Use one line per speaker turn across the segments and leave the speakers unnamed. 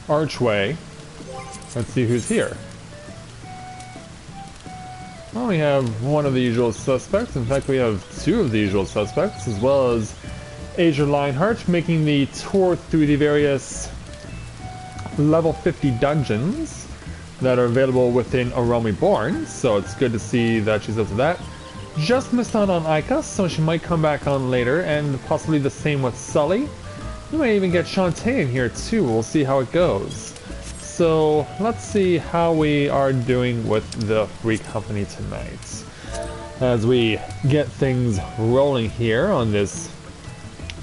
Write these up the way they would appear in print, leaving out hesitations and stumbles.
archway. Let's see who's here. Well, we have one of the usual suspects. In fact, we have two of the usual suspects, as well as Asia Lionheart, making the tour through the various level 50 dungeons that are available within A Realm Reborn. So it's good to see that she's up to that. Just missed out on Aika, so she might come back on later, and possibly the same with Sully. You might even get Shantae in here too. We'll see how it goes. So let's see how we are doing with the Free Company tonight, as we get things rolling here on this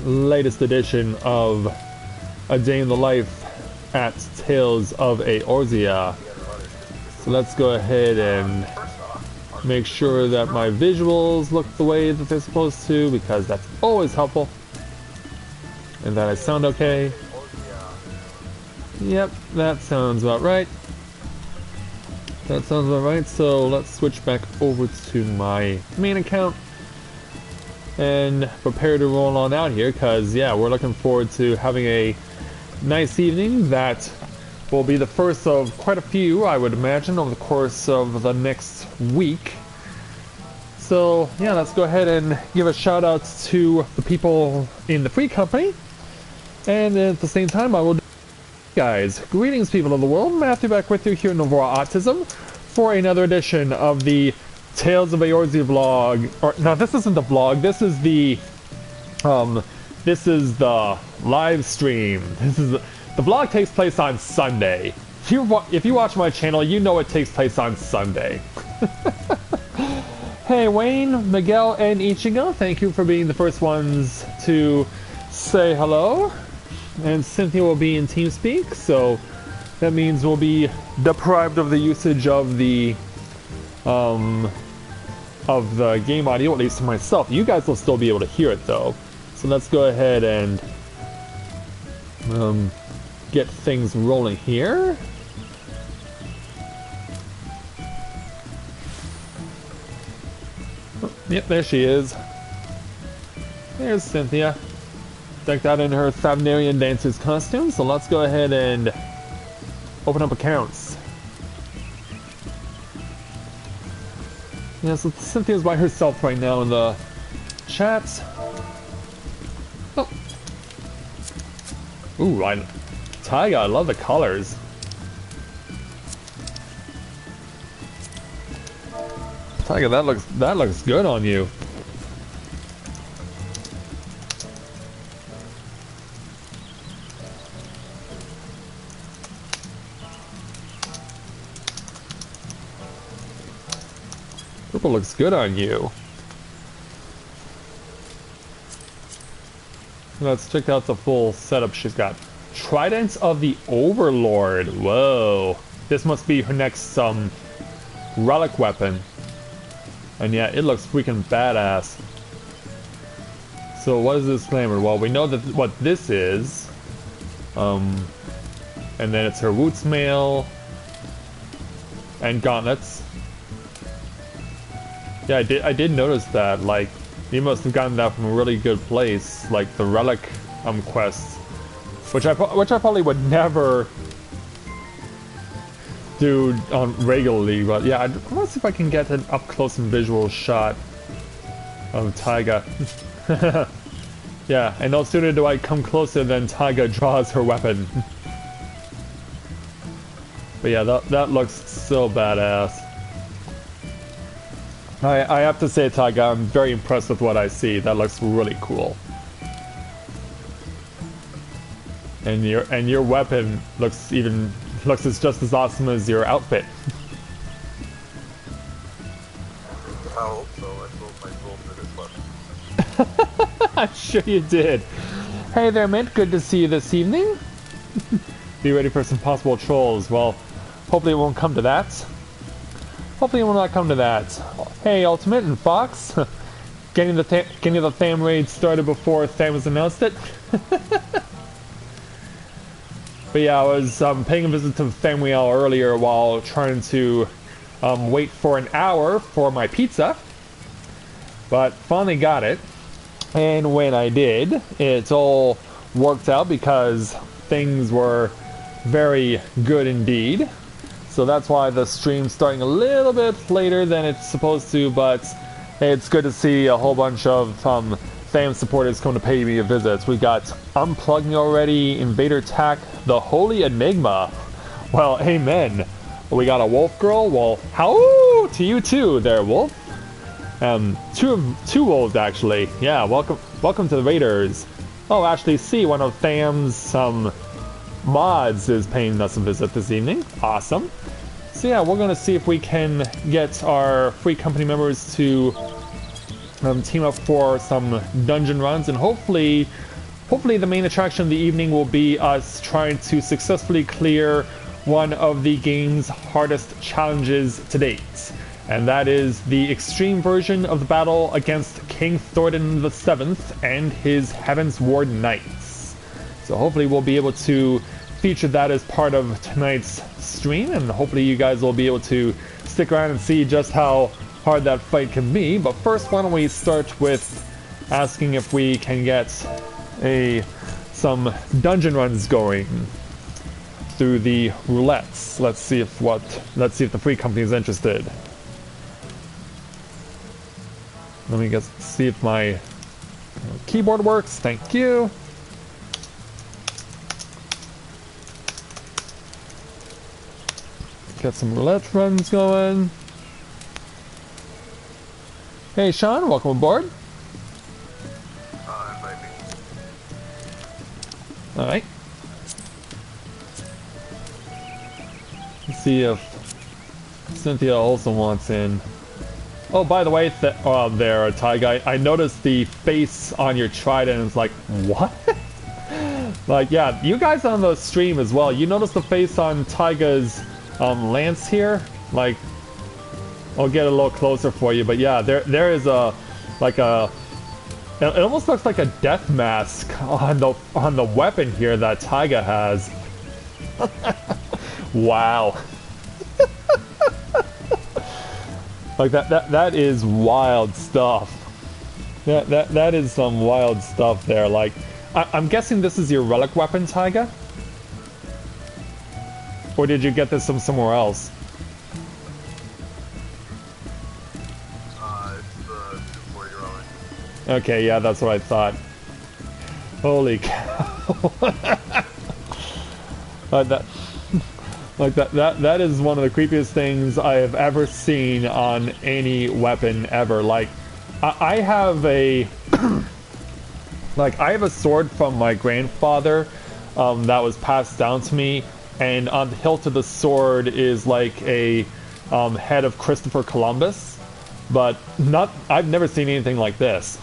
latest edition of A Day in the Life at Tales of Eorzea. So let's go ahead and make sure that my visuals look the way that they're supposed to, because that's always helpful, and that I sound okay. Yep, that sounds about right. That sounds about right. So let's switch back over to my main account and prepare to roll on out here, because yeah, we're looking forward to having a nice evening that will be the first of quite a few, I would imagine, over the course of the next week. So yeah, let's go ahead and give a shout out to the people in the Free Company, and at the same time I will guys, greetings people of the world, Matthew back with you here in Novaura Autism for another edition of the Tales of Eorzea vlog. Or no, this isn't the vlog, this is the live stream. The vlog takes place on Sunday. If you watch my channel, you know it takes place on Sunday. Hey Wayne, Miguel, and Ichigo, thank you for being the first ones to say hello. And Cynthia will be in TeamSpeak, so that means we'll be deprived of the usage of the game audio, at least to myself. You guys will still be able to hear it though. So let's go ahead and get things rolling here. Oh, yep, there she is. There's Cynthia, decked out in her Thavnarian dancer's costume. So let's go ahead and open up accounts. Yeah, so Cynthia's by herself right now in the chat. Oh. Ooh, Taiga, I love the colors. Taiga, that looks good on you. Purple looks good on you. Let's check out the full setup she's got. Trident of the Overlord. Whoa. This must be her next relic weapon. And yeah, it looks freaking badass. So what is this glamour? Well, we know that what this is. And then it's her Roots Mail and gauntlets. Yeah, I did notice that. Like, you must have gotten that from a really good place, like the relic quest, which I probably would never do regularly. But yeah, I want to see if I can get an up close and visual shot of Taiga. Yeah, and no sooner do I come closer than Taiga draws her weapon. But yeah, that looks so badass. I have to say, Taiga, I'm very impressed with what I see. That looks really cool. And your weapon looks just as awesome as your outfit.
I hope so. I sold my soul for this one.
I'm sure you did. Hey there, Mint. Good to see you this evening. Be ready for some possible trolls. Well, hopefully it won't come to that. Hopefully it will not come to that. Hey, Ultimate and Fox. getting the Tham raid started before Tham was announced it. But yeah, I was paying a visit to Thamriel earlier while trying to wait for an hour for my pizza. But finally got it. And when I did, it all worked out because things were very good indeed. So that's why the stream's starting a little bit later than it's supposed to, but hey, it's good to see a whole bunch of fam supporters come to pay me a visit. We got Unplugging already, Invader Attack, the Holy Enigma. Well, amen. We got a Wolf Girl. Well, how to you too there, Wolf. Two wolves actually. Yeah, welcome to the Raiders. Oh, actually, see, one of Fam's mods is paying us a visit this evening. Awesome. So yeah, we're gonna see if we can get our free company members to team up for some dungeon runs, and hopefully the main attraction of the evening will be us trying to successfully clear one of the game's hardest challenges to date. And that is the extreme version of the battle against King Thornton VII and his Heavensward Knights. So hopefully we'll be able to feature that as part of tonight's stream, and hopefully you guys will be able to stick around and see just how hard that fight can be. But first, why don't we start with asking if we can get some dungeon runs going through the roulettes. Let's see if the free company is interested. Let me just see if my keyboard works. Thank you. Get some roulette runs going. Hey Sean, welcome aboard. Alright. Let's see if Cynthia also wants in. Oh, by the way, there, Taiga, I noticed the face on your trident and it's like, what? Like, yeah, you guys on the stream as well, you notice the face on Taiga's lance here? Like, I'll get a little closer for you, but yeah, there is it almost looks like a death mask on the weapon here that Taiga has. Wow. Like that is wild stuff. That is some wild stuff there. Like, I'm guessing this is your relic weapon, Taiga? Or did you get this from somewhere else?
It's the 240 relic.
Okay, yeah, that's what I thought. Holy cow. That is one of the creepiest things I have ever seen on any weapon ever. Like, I have a I have a sword from my grandfather that was passed down to me, and on the hilt of the sword is like a head of Christopher Columbus, but I've never seen anything like this.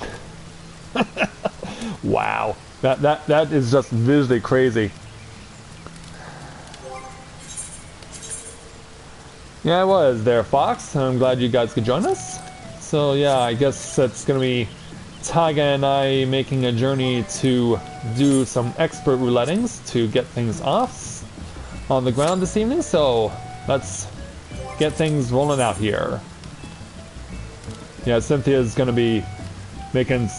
Wow, that is just visually crazy. Yeah, I was there, Fox. I'm glad you guys could join us. So yeah, I guess it's gonna be Taiga and I making a journey to do some expert roulettings to get things off on the ground this evening. So let's get things rolling out here. Yeah, Cynthia's gonna be making,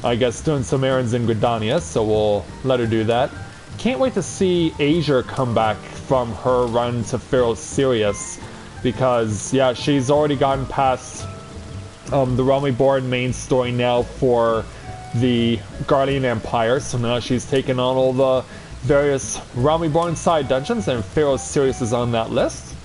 I guess, doing some errands in Gridania, so we'll let her do that. Can't wait to see Asia come back from her run to Pharaoh Sirius, because yeah, she's already gotten past the Realm Reborn main story now for the Guardian Empire, so now she's taken on all the various Realm Reborn side dungeons, and Pharaoh Sirius is on that list.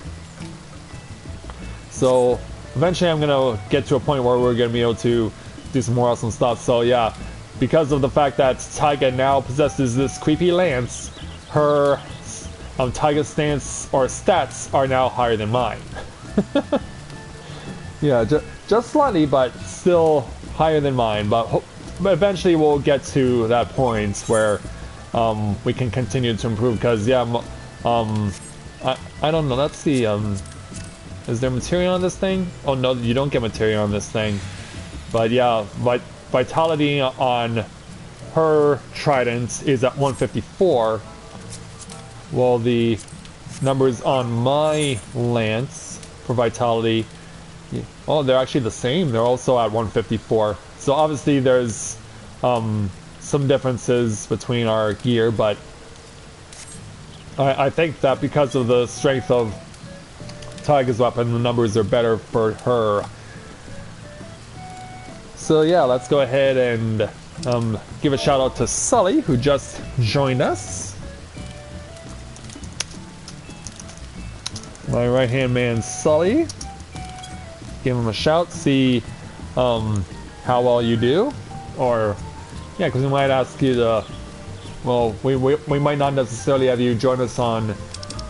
So eventually I'm gonna get to a point where we're gonna be able to do some more awesome stuff. So yeah, because of the fact that Taiga now possesses this creepy lance, her Taiga's stance or stats are now higher than mine. Yeah, just slightly, but still higher than mine. But eventually we'll get to that point where we can continue to improve. Because yeah, I don't know. Let's see. Is there material on this thing? Oh no, you don't get material on this thing. But yeah, vitality on her trident is at 154. Well, the numbers on my lance for vitality, oh, they're actually the same. They're also at 154. So obviously there's some differences between our gear, but I think that because of the strength of Taiga's weapon, the numbers are better for her. So yeah, let's go ahead and give a shout out to Sully, who just joined us. My right-hand man, Sully. Give him a shout, see how well you do. Or, yeah, because we might ask you to, well, we might not necessarily have you join us on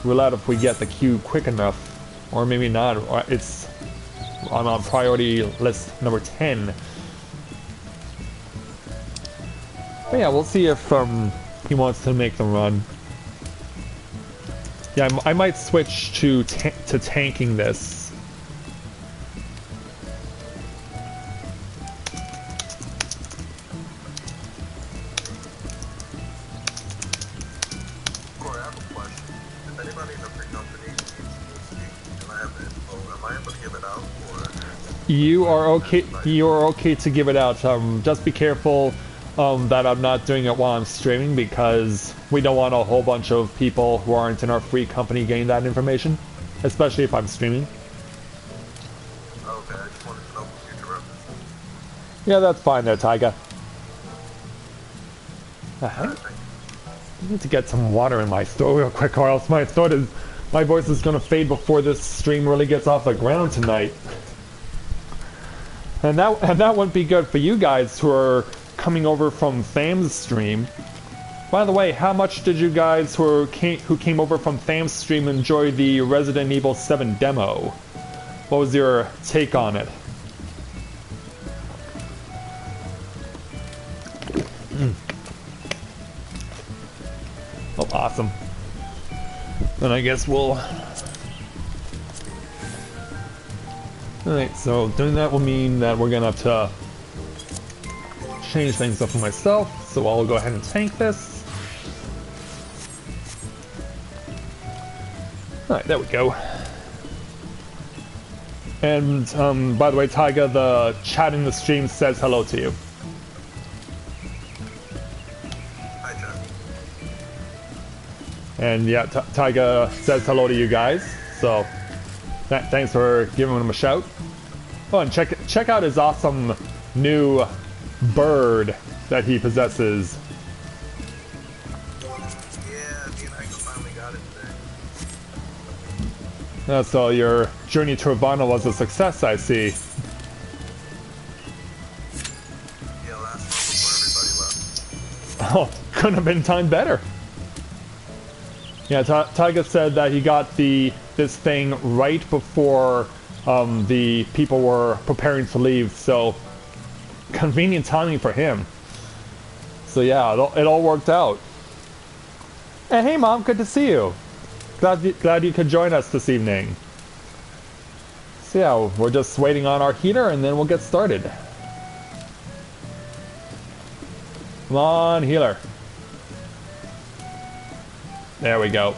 roulette if we get the queue quick enough. Or maybe not, or it's on priority list number 10. But yeah, we'll see if he wants to make the run. Yeah, I might switch to tanking this.
Corey, I have a question. If anybody in the free company needs speak and I have info, am I able to give it out, or?
You are okay. You are okay to give it out. Just be careful that I'm not doing it while I'm streaming, because we don't want a whole bunch of people who aren't in our free company getting that information, especially if I'm streaming.
Okay, I just wanted to know for future reference.
Yeah, that's fine there, Taiga.
Thank you.
I need to get some water in my throat real quick, or else my voice is gonna fade before this stream really gets off the ground tonight. And that wouldn't be good for you guys who are coming over from Tham's stream. By the way, how much did you guys who came over from Tham's stream enjoy the Resident Evil 7 demo? What was your take on it? Oh, awesome. Then I guess we'll... Alright, so doing that will mean that we're gonna have to change things up for myself, so I'll go ahead and tank this. Alright, there we go. And, by the way, Taiga, the chat in the stream says hello to you.
Hi, John.
And yeah, Taiga says hello to you guys, so thanks for giving him a shout. Oh, and check out his awesome new bird that he possesses.
Yeah, me and Heiko finally got it today.
So your journey to Ravana was a success, I see.
Yeah, last month before everybody left.
Oh, couldn't have been timed better. Yeah, Taiga said that he got this thing right before the people were preparing to leave, so convenient timing for him. So yeah, it all worked out. And hey, Mom, good to see you. Glad you could join us this evening. So yeah, we're just waiting on our heater, and then we'll get started. Come on, healer. There we go.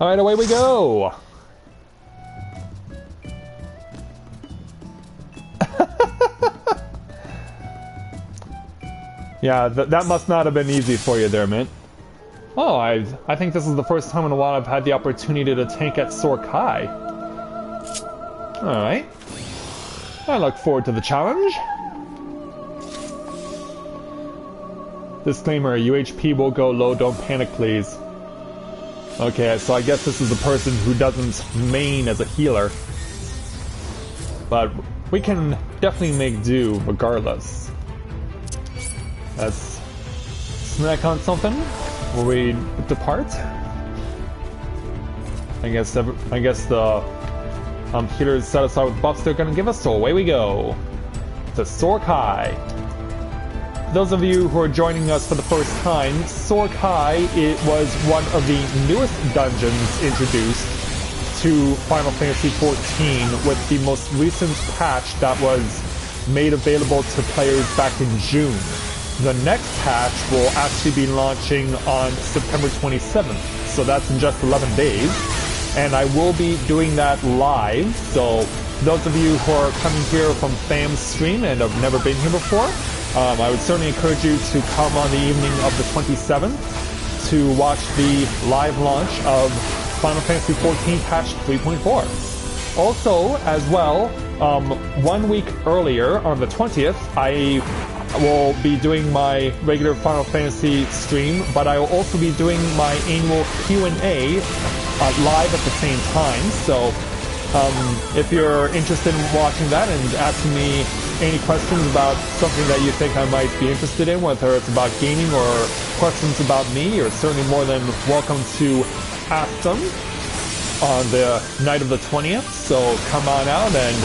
Alright, away we go! Yeah, that must not have been easy for you there, Mint. Oh, I think this is the first time in a while I've had the opportunity to tank at Sorkai. Alright. I look forward to the challenge. Disclaimer, UHP will go low, don't panic please. Okay, so I guess this is a person who doesn't main as a healer. But we can definitely make do regardless. Let's snack on something before we depart. I guess the healers satisfied with buffs they're gonna give us, so away we go to Sorkai. Those of you who are joining us for the first time, Sorkai, it was one of the newest dungeons introduced to Final Fantasy XIV with the most recent patch that was made available to players back in June. The next patch will actually be launching on September 27th, so that's in just 11 days. And I will be doing that live, so those of you who are coming here from Tham's stream and have never been here before, I would certainly encourage you to come on the evening of the 27th to watch the live launch of Final Fantasy XIV patch 3.4. Also, as well, 1 week earlier, on the 20th, I will be doing my regular Final Fantasy stream, but I will also be doing my annual Q&A live at the same time. So if you're interested in watching that and asking me any questions about something that you think I might be interested in, whether it's about gaming or questions about me, you're certainly more than welcome to ask them on the night of the 20th. So come on out and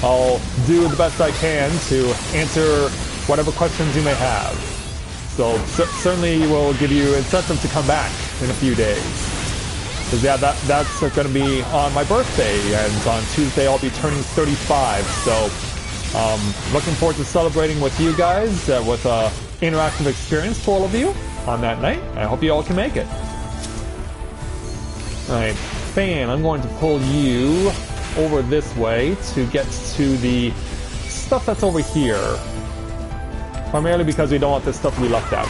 I'll do the best I can to answer whatever questions you may have. So certainly will give you incentive to come back in a few days. Because yeah, that's going to be on my birthday, and on Tuesday I'll be turning 35. So looking forward to celebrating with you guys with an interactive experience for all of you on that night. I hope you all can make it. Alright, Fan, I'm going to pull you over this way to get to the stuff that's over here. Primarily because we don't want this stuff to be left out.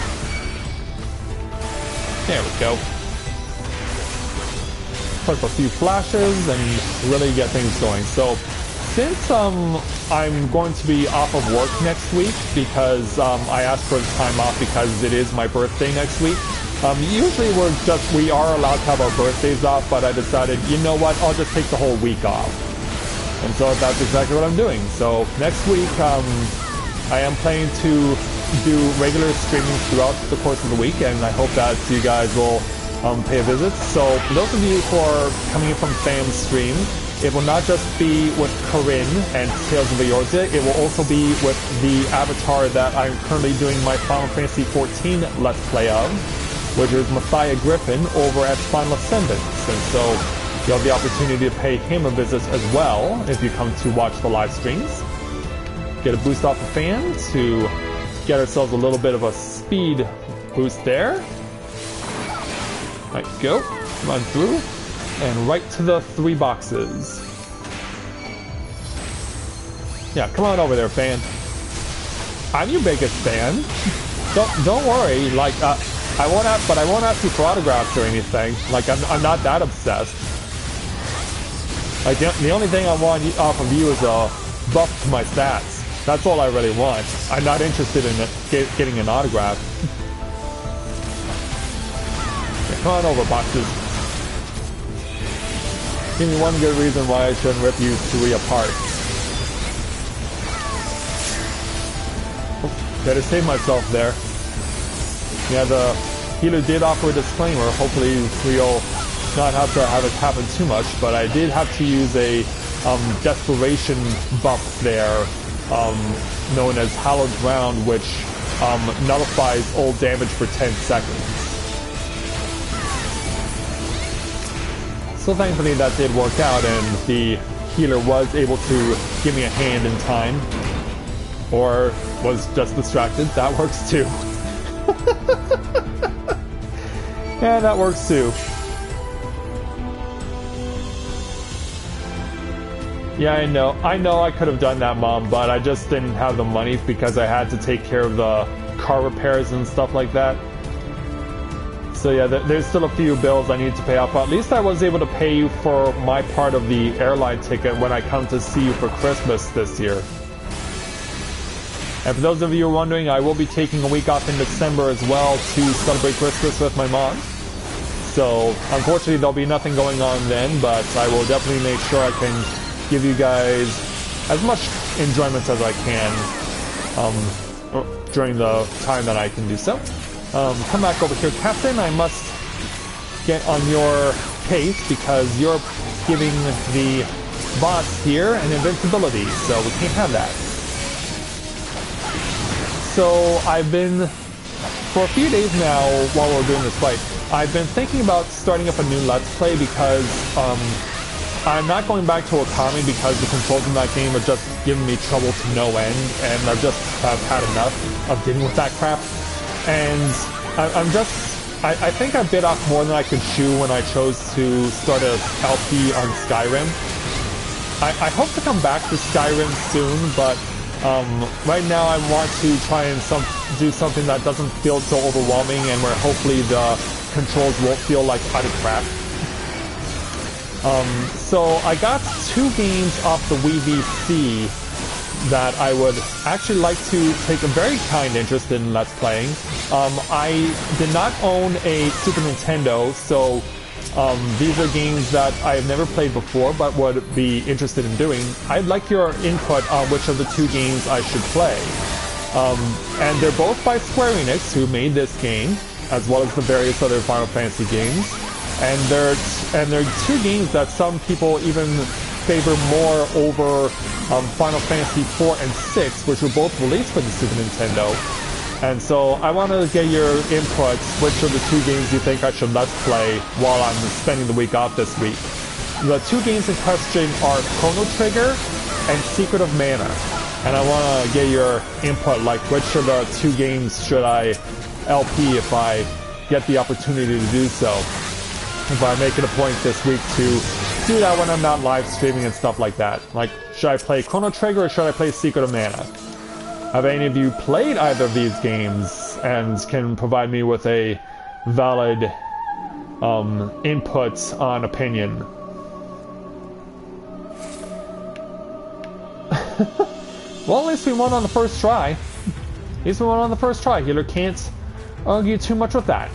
There we go. Put up a few flashes and really get things going. So, since I'm going to be off of work next week because I asked for the time off because it is my birthday next week. Usually we are allowed to have our birthdays off, but I decided, you know what, I'll just take the whole week off. And so that's exactly what I'm doing. So next week, I am planning to do regular streaming throughout the course of the week, and I hope that you guys will pay a visit. So for those of you who are coming in from Sam's stream, it will not just be with Corinne and Tales of Eorzea, it will also be with the avatar that I'm currently doing my Final Fantasy XIV Let's Play of, which is Messiah Griffin over at Final Ascendance. And so you'll have the opportunity to pay him a visit as well if you come to watch the live streams. Get a boost off the Fan to get ourselves a little bit of a speed boost there. Right, go. Run through. And right to the 3 boxes. Yeah, come on over there, Fan. I'm your biggest fan. Don't worry. Like, I won't ask you for autographs or anything. Like, I'm not that obsessed. Like, the only thing I want off of you is a buff to my stats. That's all I really want. I'm not interested in getting an autograph. Yeah, come on over, boxes. Give me one good reason why I shouldn't rip you 3 apart. Oh, better save myself there. Yeah, the healer did offer a disclaimer. Hopefully we'll not have to have it happen too much, but I did have to use a desperation buff there, known as Hallowed Ground, which nullifies all damage for 10 seconds. So thankfully that did work out, and the healer was able to give me a hand in time. Or was just distracted. That works too. Yeah, that works too. Yeah, I know I could have done that, Mom, but I just didn't have the money because I had to take care of the car repairs and stuff like that. So yeah, there's still a few bills I need to pay off. But at least I was able to pay you for my part of the airline ticket when I come to see you for Christmas this year. And for those of you who are wondering, I will be taking a week off in December as well to celebrate Christmas with my mom. So unfortunately there'll be nothing going on then, but I will definitely make sure I can give you guys as much enjoyment as I can during the time that I can do so. Come back over here, Captain. I must get on your case because you're giving the boss here an invincibility, so we can't have that. So I've been, for a few days now while we're doing this fight, I've been thinking about starting up a new Let's Play because I'm not going back to Okami because the controls in that game are just giving me trouble to no end, and I just have had enough of dealing with that crap. And I think I bit off more than I could chew when I chose to start a LP on Skyrim. I hope to come back to Skyrim soon, but right now I want to try and do something that doesn't feel so overwhelming, and where hopefully the controls won't feel like utter crap. So I got 2 games off the Wii VC that I would actually like to take a very kind interest in Let's Playing. I did not own a Super Nintendo, so these are games that I've never played before but would be interested in doing. I'd like your input on which of the 2 games I should play. And they're both by Square Enix, who made this game, as well as the various other Final Fantasy games. And they're 2 games that some people even favor more over Final Fantasy 4 and 6, which were both released for the Super Nintendo. And so I want to get your input, which of the 2 games you think I should Let's Play while I'm spending the week off this week. The 2 games in question are Chrono Trigger and Secret of Mana. And I want to get your input, like which of the 2 games should I LP if I get the opportunity to do so. If I make it a point this week to do that when I'm not live streaming and stuff like that. Like, should I play Chrono Trigger or should I play Secret of Mana? Have any of you played either of these games and can provide me with a valid input on opinion? Well, at least we won on the first try. At least we won on the first try. Healer can't argue too much with that.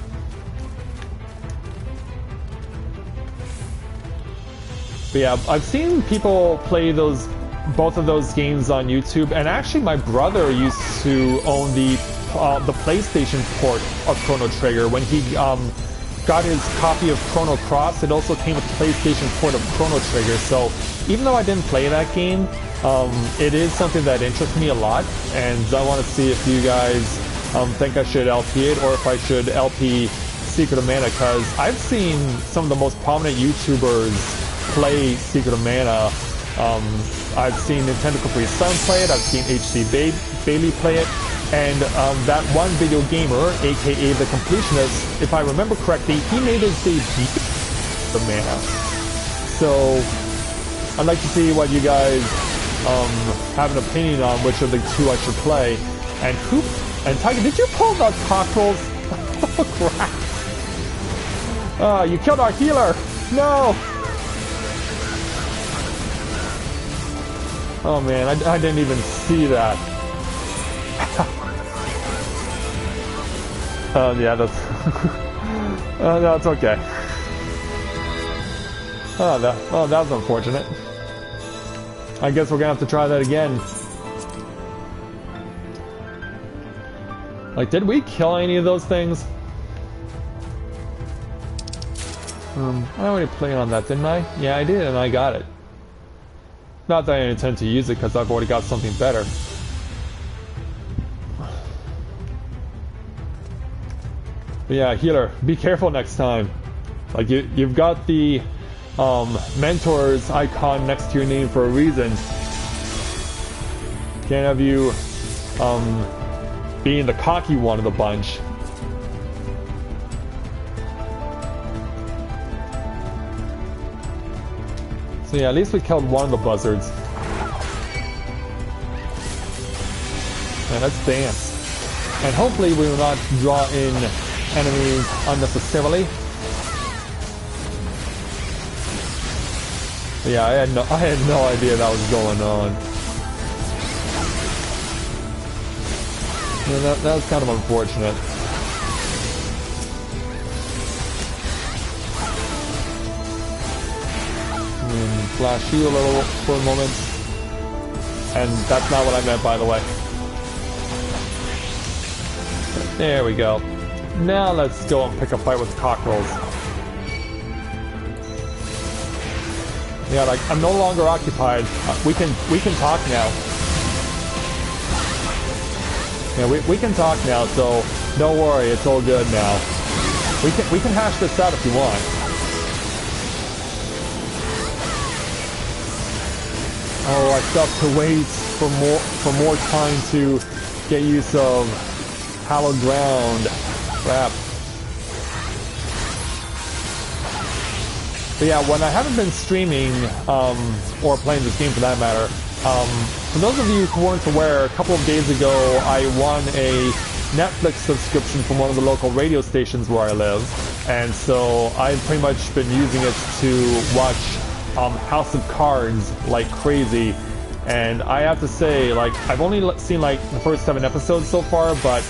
But yeah, I've seen people play both of those games on YouTube, and actually my brother used to own the PlayStation port of Chrono Trigger. When he got his copy of Chrono Cross, it also came with the PlayStation port of Chrono Trigger. So even though I didn't play that game, it is something that interests me a lot, and I want to see if you guys think I should LP it or if I should LP Secret of Mana, because I've seen some of the most prominent YouTubers play Secret of Mana. I've seen Nintendo Capri Sun play it, I've seen HC Bailey play it, and that one video gamer, aka The Completionist, if I remember correctly, he made his debut of Mana. So I'd like to see what you guys have an opinion on which of the 2 I should play. And Tiger, did you pull the cockerels? Oh crap! You killed our healer! No! Oh man, I didn't even see that. Yeah, that's... no, it's okay. Oh, that was unfortunate. I guess we're gonna have to try that again. Like, did we kill any of those things? I already played on that, didn't I? Yeah, I did, and I got it. Not that I intend to use it, because I've already got something better. But yeah, healer, be careful next time. Like, you've got the mentor's icon next to your name for a reason. Can't have you being the cocky one of the bunch. So yeah, at least we killed one of the buzzards. And let's dance. And hopefully we will not draw in enemies unnecessarily. But yeah, I had no idea that was going on. Yeah, that was kind of unfortunate. Flash you a little for a moment. And that's not what I meant, by the way. There we go. Now let's go and pick a fight with cockerels. Yeah, like, I'm no longer occupied. We can talk now. Yeah, we can talk now, so don't worry, it's all good now. We can hash this out if you want. Oh, I still have to wait for more time to get use of hallowed ground. Crap. But yeah, when I haven't been streaming, or playing this game for that matter, for those of you who weren't aware, a couple of days ago I won a Netflix subscription from one of the local radio stations where I live. and so I've pretty much been using it to watch House of Cards like crazy. And I have to say, like, I've only seen like the first 7 episodes so far, but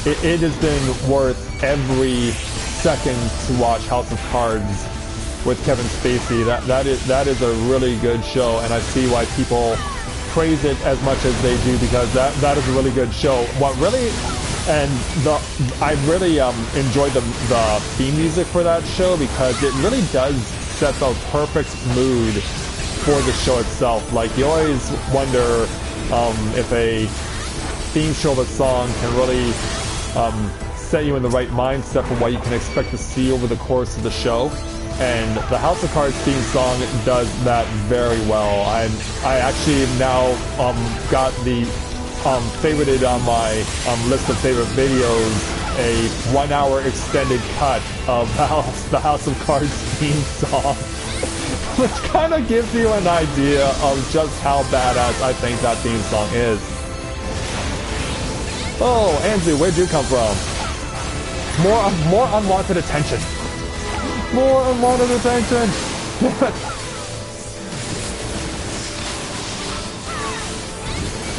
it has been worth every second to watch House of Cards with Kevin Spacey. That is a really good show, and I see why people praise it as much as they do, because that is a really good show. What really, and I really enjoyed the theme music for that show, because it really does set the perfect mood for the show itself. Like, you always wonder if a theme show of a song can really set you in the right mindset for what you can expect to see over the course of the show. And the House of Cards theme song does that very well. I actually now got the favorited on my list of favorite videos a 1-hour extended cut of the House of Cards theme song, which kind of gives you an idea of just how badass I think that theme song is. Oh, Anzu, where'd you come from? More unwanted attention. More unwanted attention!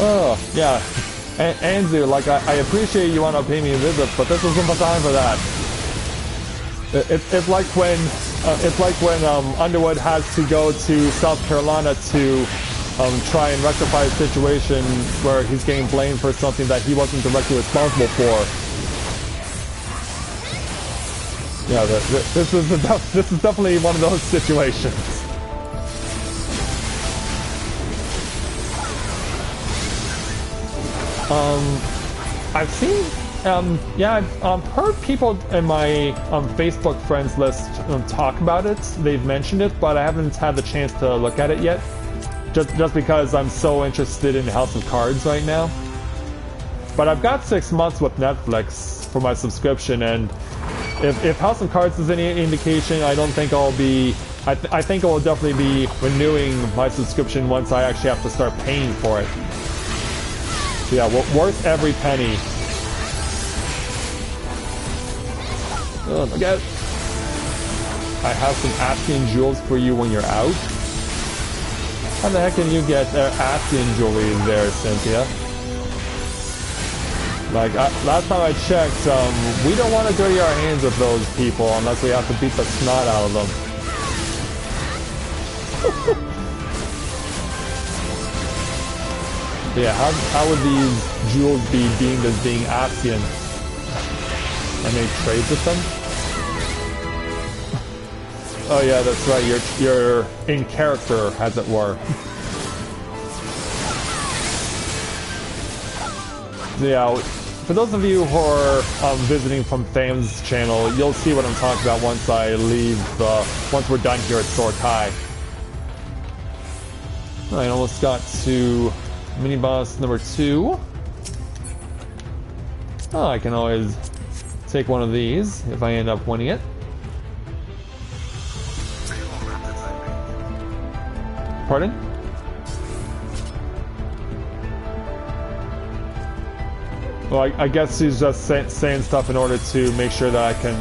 Oh, yeah. Anzu, like, I appreciate you want to pay me a visit, but this isn't the time for that. It's like when Underwood has to go to South Carolina to try and rectify a situation where he's getting blamed for something that he wasn't directly responsible for. Yeah, this is definitely one of those situations. I've seen, I've heard people in my Facebook friends list talk about it. They've mentioned it, but I haven't had the chance to look at it yet. Just because I'm so interested in House of Cards right now. But I've got 6 months with Netflix for my subscription, and if House of Cards is any indication, I don't think I'll be... I think I will definitely be renewing my subscription once I actually have to start paying for it. So yeah, worth every penny. Oh, look at it. I have some Astian jewels for you when you're out. How the heck can you get Astian jewelry there, Cynthia? Like, last time I checked, we don't want to dirty our hands with those people unless we have to beat the snot out of them. Yeah, how would these jewels be deemed as being Astian? I made trades with them? Oh yeah, that's right, you're in character, as it were. Yeah, for those of you who are visiting from Tham's channel, you'll see what I'm talking about once once we're done here at Sorkai. I almost got to mini-boss number 2. Oh, I can always take one of these if I end up winning it. Pardon? Well, I guess she's just saying stuff in order to make sure that I can...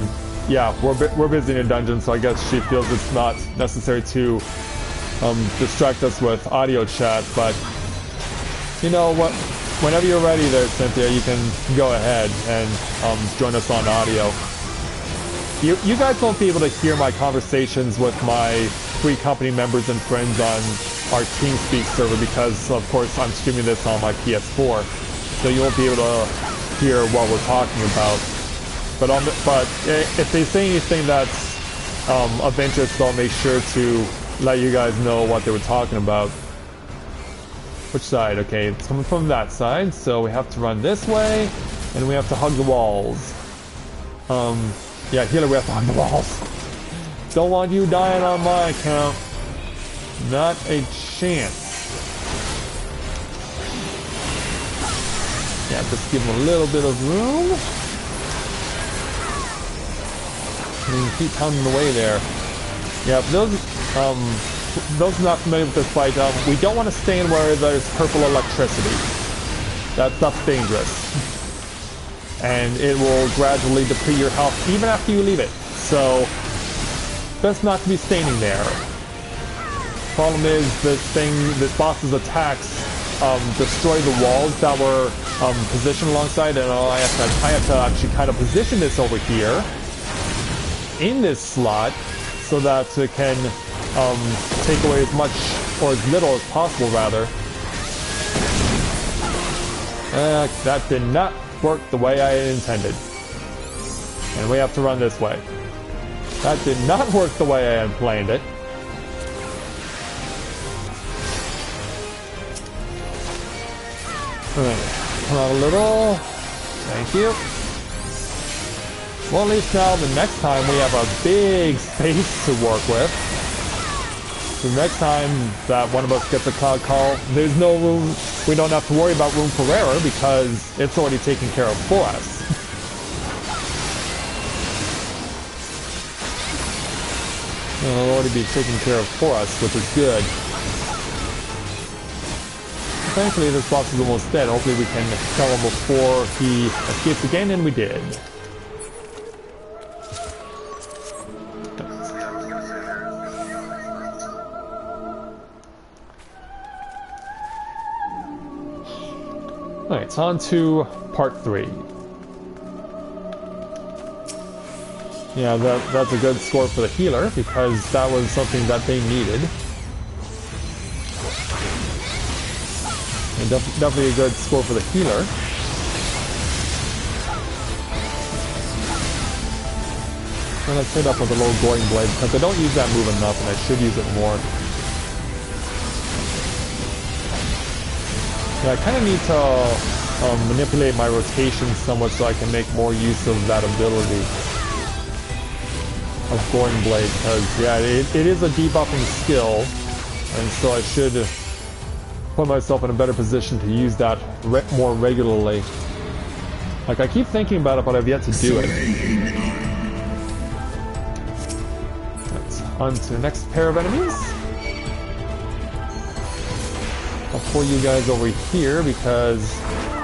Yeah, we're busy in a dungeon, so I guess she feels it's not necessary to distract us with audio chat, but... You know what? Whenever you're ready there, Cynthia, you can go ahead and join us on audio. You guys won't be able to hear my conversations with my 3 company members and friends on our TeamSpeak server because, of course, I'm streaming this on my PS4. So you won't be able to hear what we're talking about. But if they say anything that's of interest, I'll make sure to let you guys know what they were talking about. Which side? Okay, it's coming from that side, so we have to run this way, and we have to hug the walls. Yeah, healer, we have to hug the walls. Don't want you dying on my account. Not a chance. Yeah, just give him a little bit of room. And keep pounding away there. Yeah, those not familiar with this fight, we don't want to stay in where there's purple electricity. That stuff's dangerous. And it will gradually deplete your health even after you leave it. So, best not to be standing there. Problem is, this boss's attacks destroy the walls that were positioned alongside, and I have to actually kind of position this over here in this slot so that it can take away as much or as little as possible, rather. That did not work the way I intended. And we have to run this way. That did not work the way I had planned it. Alright, come out a little. Thank you. Well, at least now the next time we have a big space to work with. The next time that one of us gets a cloud call, there's no room, we don't have to worry about room for error because it's already taken care of for us. It'll already be taken care of for us, which is good. Thankfully, this boss is almost dead. Hopefully we can kill him before he escapes again, and we did. Alright, it's on to part 3. Yeah, that's a good score for the healer, because that was something that they needed. And definitely a good score for the healer. And let's hit up with a little Goring Blade, because I don't use that move enough, and I should use it more. Yeah, I kind of need to manipulate my rotation somewhat so I can make more use of that ability of Goring Blade, because yeah, it is a debuffing skill, and so I should put myself in a better position to use that more regularly. Like, I keep thinking about it, but I've yet to do it. That's on to the next pair of enemies. I'll pull you guys over here because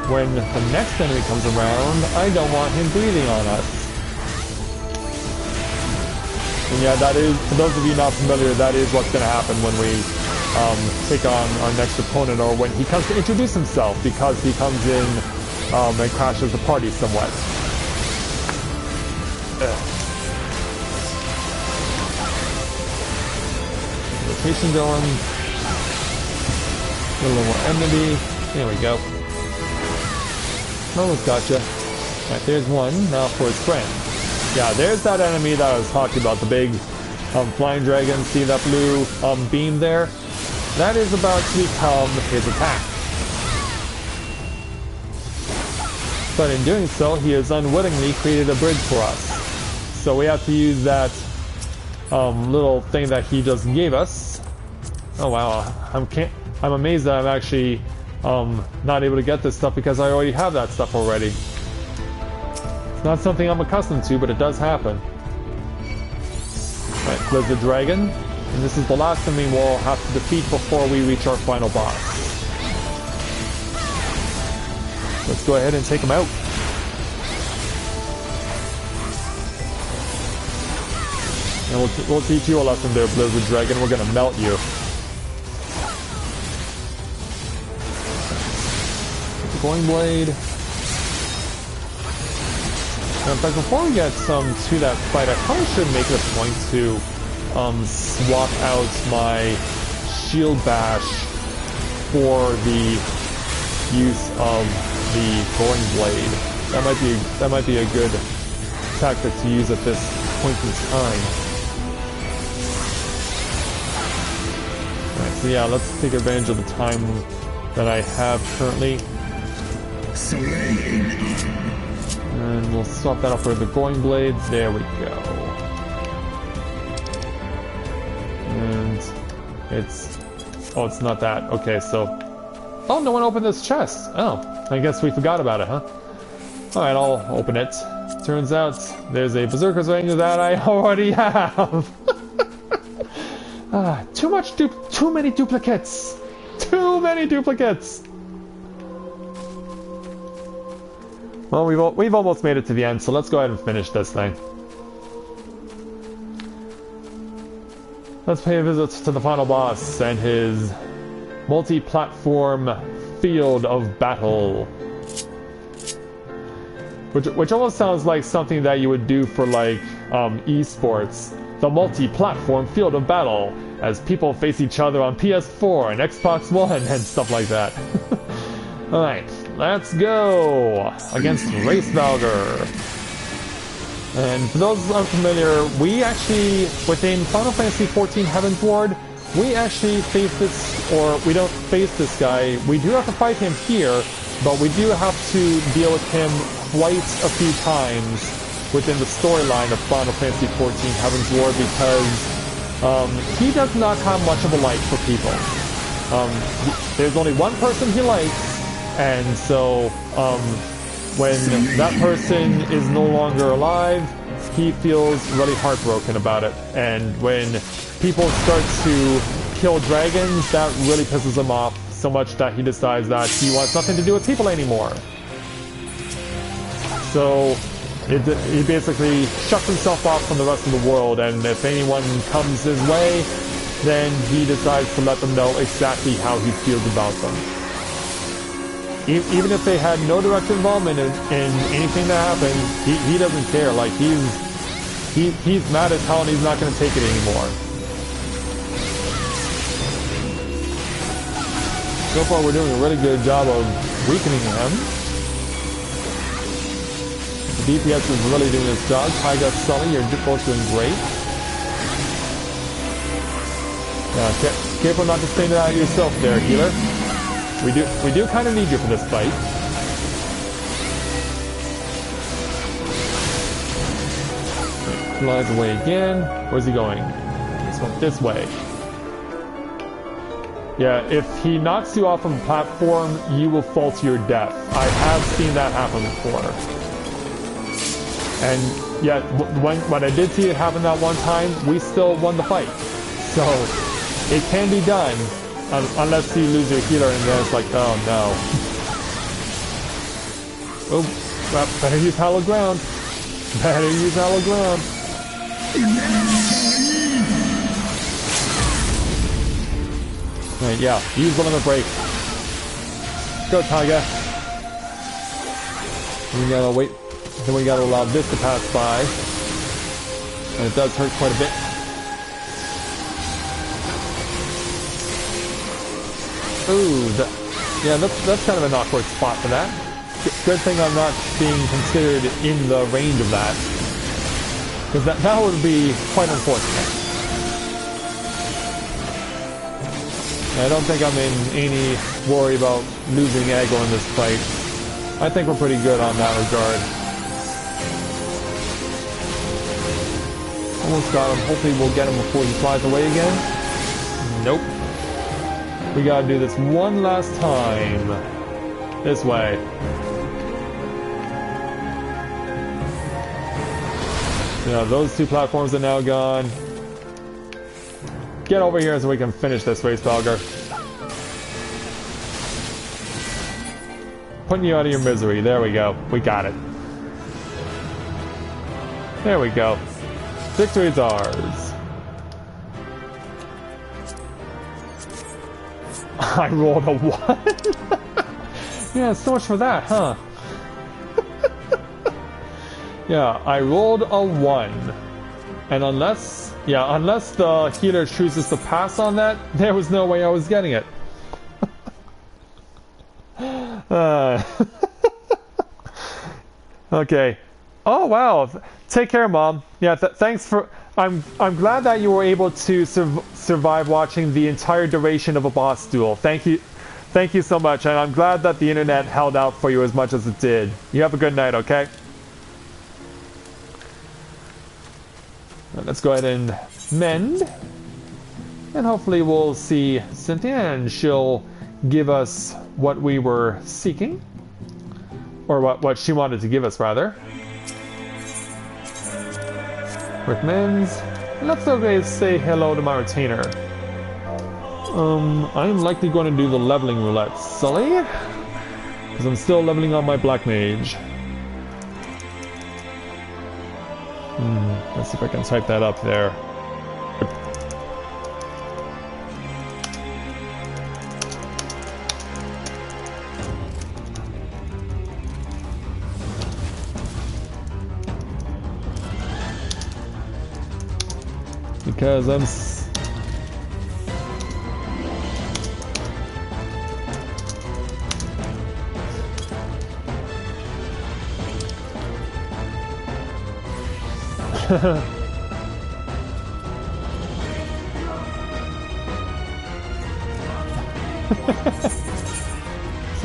when the next enemy comes around, I don't want him breathing on us. And yeah, that is, for those of you not familiar, that is what's going to happen when we take on our next opponent, or when he comes to introduce himself, because he comes in and crashes the party somewhat. Rotation going. A little more enmity. There we go. Almost gotcha. Alright, there's one. Now for his friend. Yeah, there's that enemy that I was talking about, the big flying dragon. See that blue beam there? That is about to become his attack. But in doing so, he has unwittingly created a bridge for us. So we have to use that little thing that he just gave us. Oh wow, I'm amazed that I'm actually not able to get this stuff because I already have that stuff already. It's not something I'm accustomed to, but it does happen. Alright, there's the dragon. And this is the last enemy we'll have to defeat before we reach our final boss. Let's go ahead and take him out. And we'll teach you a lesson there, Blizzard Dragon. We're gonna melt you. Goring Blade. Now, in fact, before we get to that fight, I probably should make it a point to swap out my shield bash for the use of the Goring Blade. That might be a good tactic to use at this point in time. Alright, so yeah, let's take advantage of the time that I have currently. And we'll swap that out for the Goring Blade. There we go. And it's... oh, it's not that. Okay, so... oh, no one opened this chest. Oh, I guess we forgot about it, huh? Alright, I'll open it. Turns out there's a Berserker's Ring that I already have. Too many duplicates. Too many duplicates. Well, we've almost made it to the end, so let's go ahead and finish this thing. Let's pay a visit to the final boss and his multi-platform field of battle. Which almost sounds like something that you would do for like esports. The multi-platform field of battle as people face each other on PS4 and Xbox One and stuff like that. Alright, let's go against Race Valgar. And for those unfamiliar, we actually, within Final Fantasy XIV Heavensward, we actually face this, or we don't face this guy. We do have to fight him here, but we do have to deal with him quite a few times within the storyline of Final Fantasy XIV Heavensward because he does not have much of a like for people. There's only one person he likes, and so when that person is no longer alive, he feels really heartbroken about it. And when people start to kill dragons, that really pisses him off so much that he decides that he wants nothing to do with people anymore. So he basically shuts himself off from the rest of the world, and if anyone comes his way, then he decides to let them know exactly how he feels about them. Even if they had no direct involvement in anything that happened, he doesn't care. Like, he's mad as hell and he's not going to take it anymore. So far we're doing a really good job of weakening him. The DPS is really doing its job. Tyga, Sully, you're both doing great. Yeah, careful not to strain it out of yourself there, healer. We do kind of need you for this fight. Flies away again. Where's he going? He's going this way. Yeah, if he knocks you off of a platform, you will fall to your death. I have seen that happen before. And yeah, when I did see it happen that one time, we still won the fight. So it can be done. Unless you lose your healer and then it's like, oh no. Oh, well, better use hallowed ground. Better use hallowed ground. Alright, yeah, use the limit break. Go, Tyga. We gotta wait. Then we gotta allow this to pass by. And it does hurt quite a bit. Ooh, yeah, that's kind of an awkward spot for that. Good thing I'm not being considered in the range of that. Because that would be quite unfortunate. I don't think I'm in any worry about losing Aggo in this fight. I think we're pretty good on that regard. Almost got him. Hopefully we'll get him before he flies away again. Nope. We gotta do this one last time. This way. Yeah, those two platforms are now gone. Get over here so we can finish this race, Valgar. Putting you out of your misery. There we go. We got it. There we go. Victory is ours. I rolled a 1? Yeah, so much for that, huh? Yeah, I rolled a 1. And unless the healer chooses to pass on that, there was no way I was getting it. Okay. Oh, wow. Take care, Mom. Yeah, thanks for... I'm glad that you were able to survive watching the entire duration of a boss duel. Thank you so much, and I'm glad that the internet held out for you as much as it did. You have a good night, okay? Let's go ahead and mend, and hopefully we'll see Cynthia, and she'll give us what we were seeking, or what she wanted to give us, rather. Recommends. Let's go say hello to my retainer. I'm likely going to do the leveling roulette, Sully, because I'm still leveling on my black mage. Let's see if I can type that up there. Because I'm...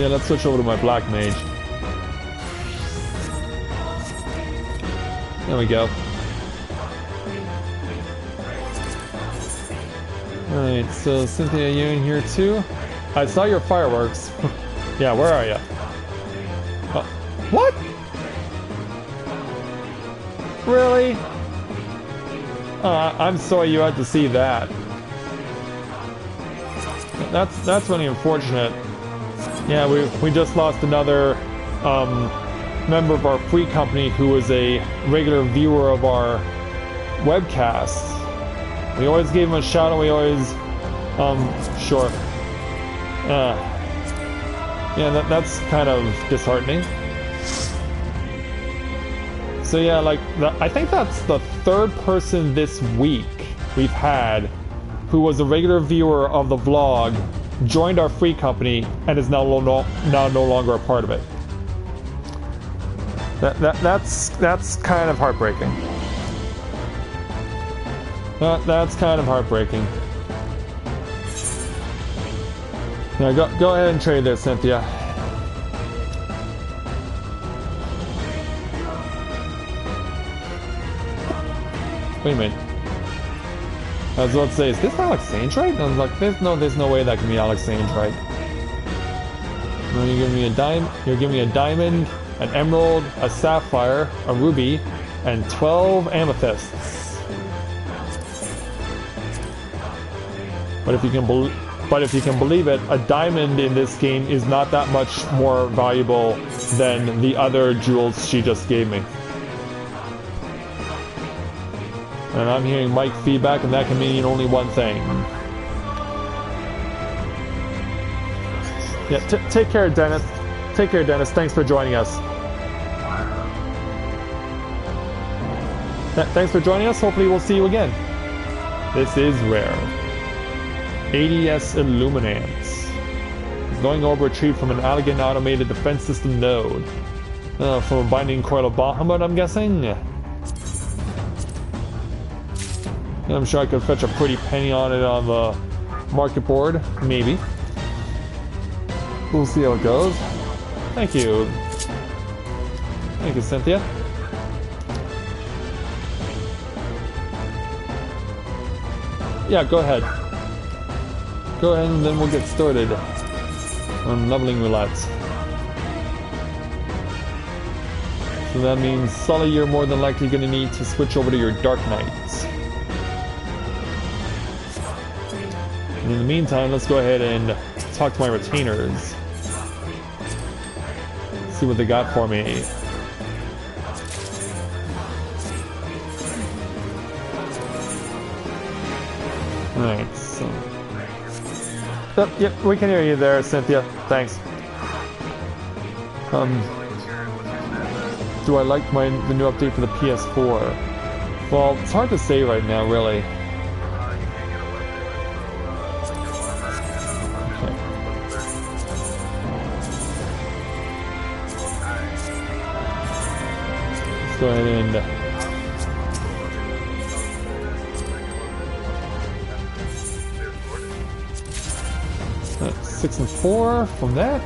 So yeah, let's switch over to my black mage. There we go. Alright, so Cynthia, you in here too? I saw your fireworks. Yeah, where are you? What? Really? I'm sorry you had to see that. That's really unfortunate. Yeah, we just lost another member of our free company who was a regular viewer of our webcasts. We always gave him a shout out. We always, sure. Yeah, that's kind of disheartening. So yeah, like, I think that's the third person this week we've had who was a regular viewer of the vlog, joined our free company, and is now no longer a part of it. That's kind of heartbreaking. That's kind of heartbreaking. Now go ahead and trade this, Cynthia. Wait a minute. I was about to say, is this Alex Saintrite? I was like, there's no way that can be Alex Saintrite. No, you're giving me a diamond, an emerald, a sapphire, a ruby, and 12 amethysts. But if you can believe it, a diamond in this game is not that much more valuable than the other jewels she just gave me. And I'm hearing mic feedback, and that can mean only one thing. Yeah, take care, Dennis. Take care, Dennis. Thanks for joining us. Thanks for joining us. Hopefully we'll see you again. This is Rare. ADS Illuminance. Going over retrieved from an Allegan automated defense system node. From a binding coil of Bahamut, I'm guessing? I'm sure I could fetch a pretty penny on it on the market board. Maybe. We'll see how it goes. Thank you. Thank you, Cynthia. Yeah, go ahead. Go ahead and then we'll get started on leveling roulette. So that means, Sully, you're more than likely going to need to switch over to your Dark Knights. In the meantime, let's go ahead and talk to my retainers. See what they got for me. Alright, so... Yep, we can hear you there, Cynthia. Thanks. Do I like the new update for the PS4? Well, it's hard to say right now, really. Go ahead and 6 and 4 from that.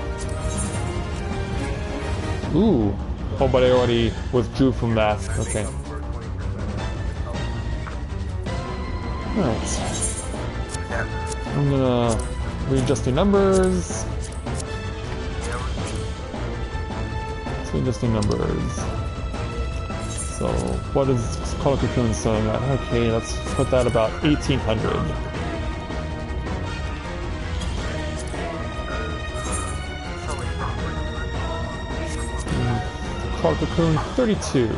Ooh. Oh, but I already withdrew from that. Okay. Alright. I'm gonna readjust the numbers. Readjust the numbers. So, what is Color Cocoon selling at? Okay, let's put that about 1800. Color Cocoon 32.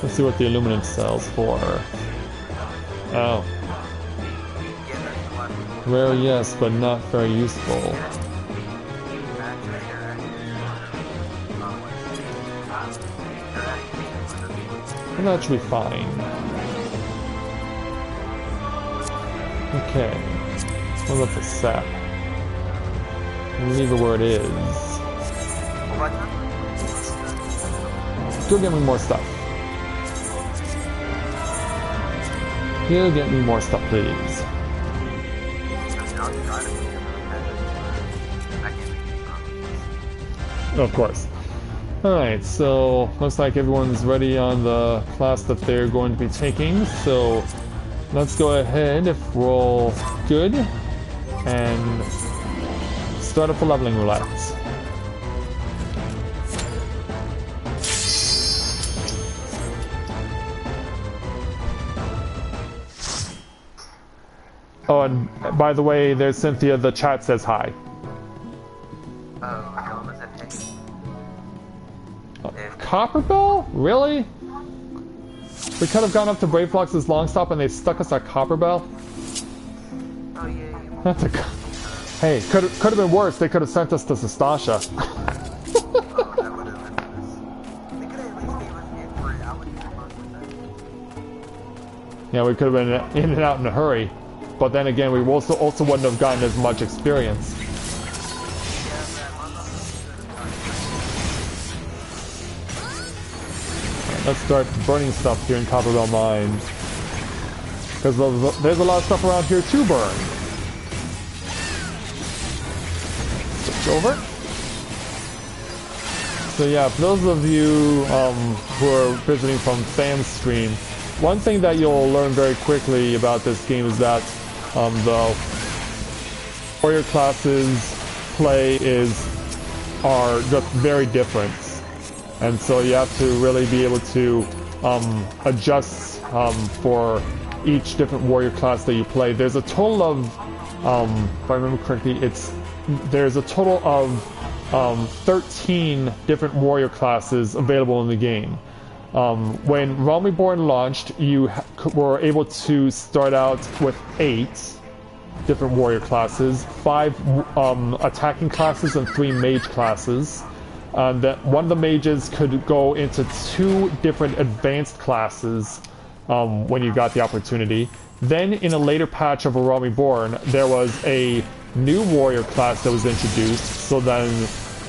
Let's see what the Illuminant sells for. Oh. Rare, yes, but not very useful. And that should be fine. Okay. What about the sap? Leave it where it is. Go get me more stuff. Go get me more stuff, please. Of course. Alright, so looks like everyone's ready on the class that they're going to be taking, so let's go ahead, if we're all good, and start up the leveling roulette. Oh, and by the way, there's Cynthia, the chat says hi. Copper Bell? Really? We could have gone up to Brave Flux's long stop and they stuck us at Copper Bell?
Oh yeah.
That's a... Hey, could have been worse. They could have sent us to Sastasha. Yeah, we could have been in and out in a hurry. But then again, we also wouldn't have gotten as much experience. Let's start burning stuff here in Copperbell Mines. Because there's a lot of stuff around here to burn. Switch over. So yeah, for those of you who are visiting from Sam's stream, one thing that you'll learn very quickly about this game is that the warrior classes are just very different. And so you have to really be able to adjust for each different warrior class that you play. There's a total of, if I remember correctly, there's a total of 13 different warrior classes available in the game. When Realm Reborn launched, you were able to start out with 8 different warrior classes, 5 attacking classes, and 3 mage classes. That one of the mages could go into 2 different advanced classes when you got the opportunity. Then in a later patch of A Realm Reborn, there was a new warrior class that was introduced,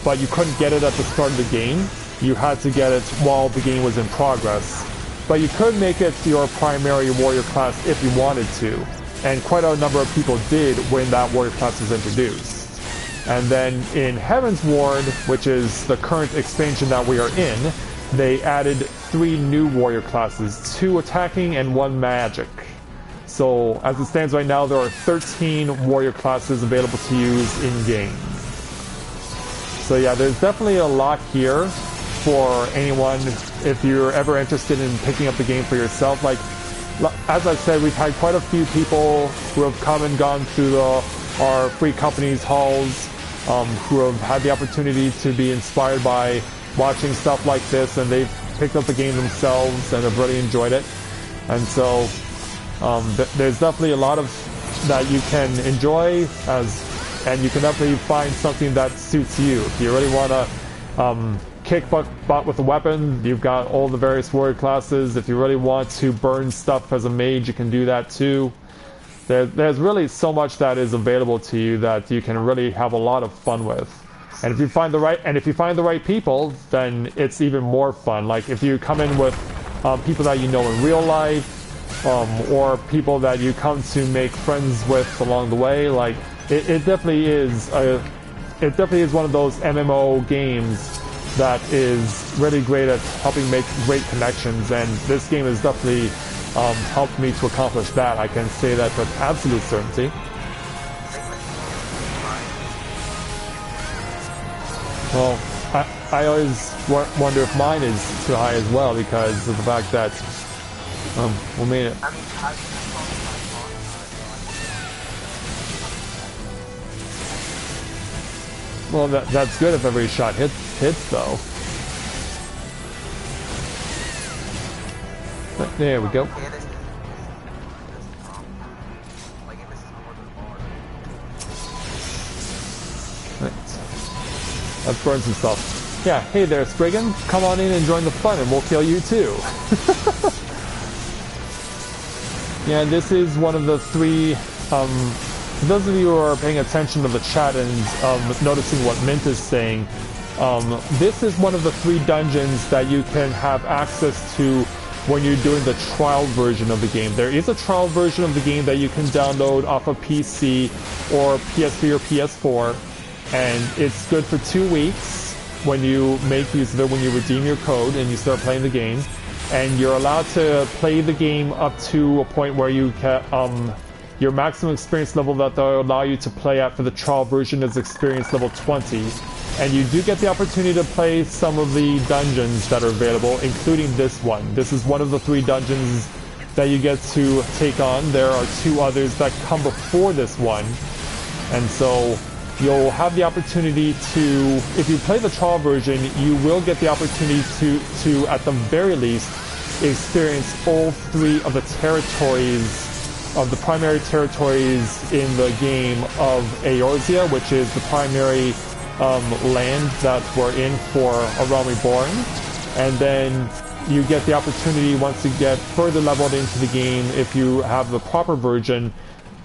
but you couldn't get it at the start of the game. You had to get it while the game was in progress. But you could make it your primary warrior class if you wanted to. And quite a number of people did when that warrior class was introduced. And then in Heavensward, which is the current expansion that we are in, they added 3 new warrior classes, 2 attacking and 1 magic. So as it stands right now, there are 13 warrior classes available to use in-game. So yeah, there's definitely a lot here for anyone if you're ever interested in picking up the game for yourself. Like, as I said, we've had quite a few people who have come and gone through our Free Companies halls, who have had the opportunity to be inspired by watching stuff like this, and they've picked up the game themselves and have really enjoyed it. And so there's definitely a lot of that you can enjoy, and you can definitely find something that suits you. If you really want to kick butt with a weapon, you've got all the various warrior classes. If you really want to burn stuff as a mage, you can do that too. There's really so much that is available to you that you can really have a lot of fun with. And if you find the right people, then it's even more fun. Like if you come in with people that you know in real life, or people that you come to make friends with along the way, like it definitely is one of those MMO games that is really great at helping make great connections, and this game has definitely helped me to accomplish that. I can say that with absolute certainty. Well, I always wonder if mine is too high as well, because of the fact that we made it. Well, that's good if every shot hits though. But there we go. Right. Let's burn some stuff. Yeah, hey there, Spriggan. Come on in and join the fun, and we'll kill you too. Yeah, this is one of the three. For those of you who are paying attention to the chat and noticing what Mint is saying, this is one of the 3 dungeons that you can have access to when you're doing the trial version of the game. There is a trial version of the game that you can download off of PC or PS3 or PS4, and it's good for 2 weeks when you make use of it, when you redeem your code and you start playing the game. And you're allowed to play the game up to a point where you can, your maximum experience level that they'll allow you to play at for the trial version is experience level 20. And you do get the opportunity to play some of the dungeons that are available, including this one. This is one of the 3 dungeons that you get to take on. There are 2 others that come before this one. And so you'll have the opportunity to, if you play the trial version, you will get the opportunity to at the very least, experience all 3 of the territories, of the primary territories in the game of Eorzea, which is the primary land that we're in for A Realm Reborn. And then you get the opportunity, once you get further leveled into the game, if you have the proper version,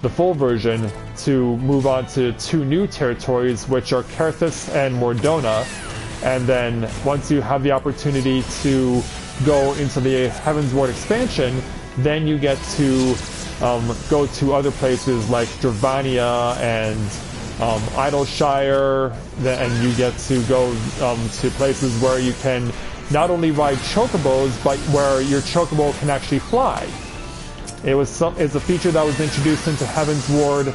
the full version, to move on to 2 new territories, which are Carthus and Mordona. And then once you have the opportunity to go into the Heavensward expansion, then you get to go to other places like Dravania and Idleshire, and you get to go to places where you can not only ride chocobos, but where your chocobo can actually fly. It's a feature that was introduced into Heavensward,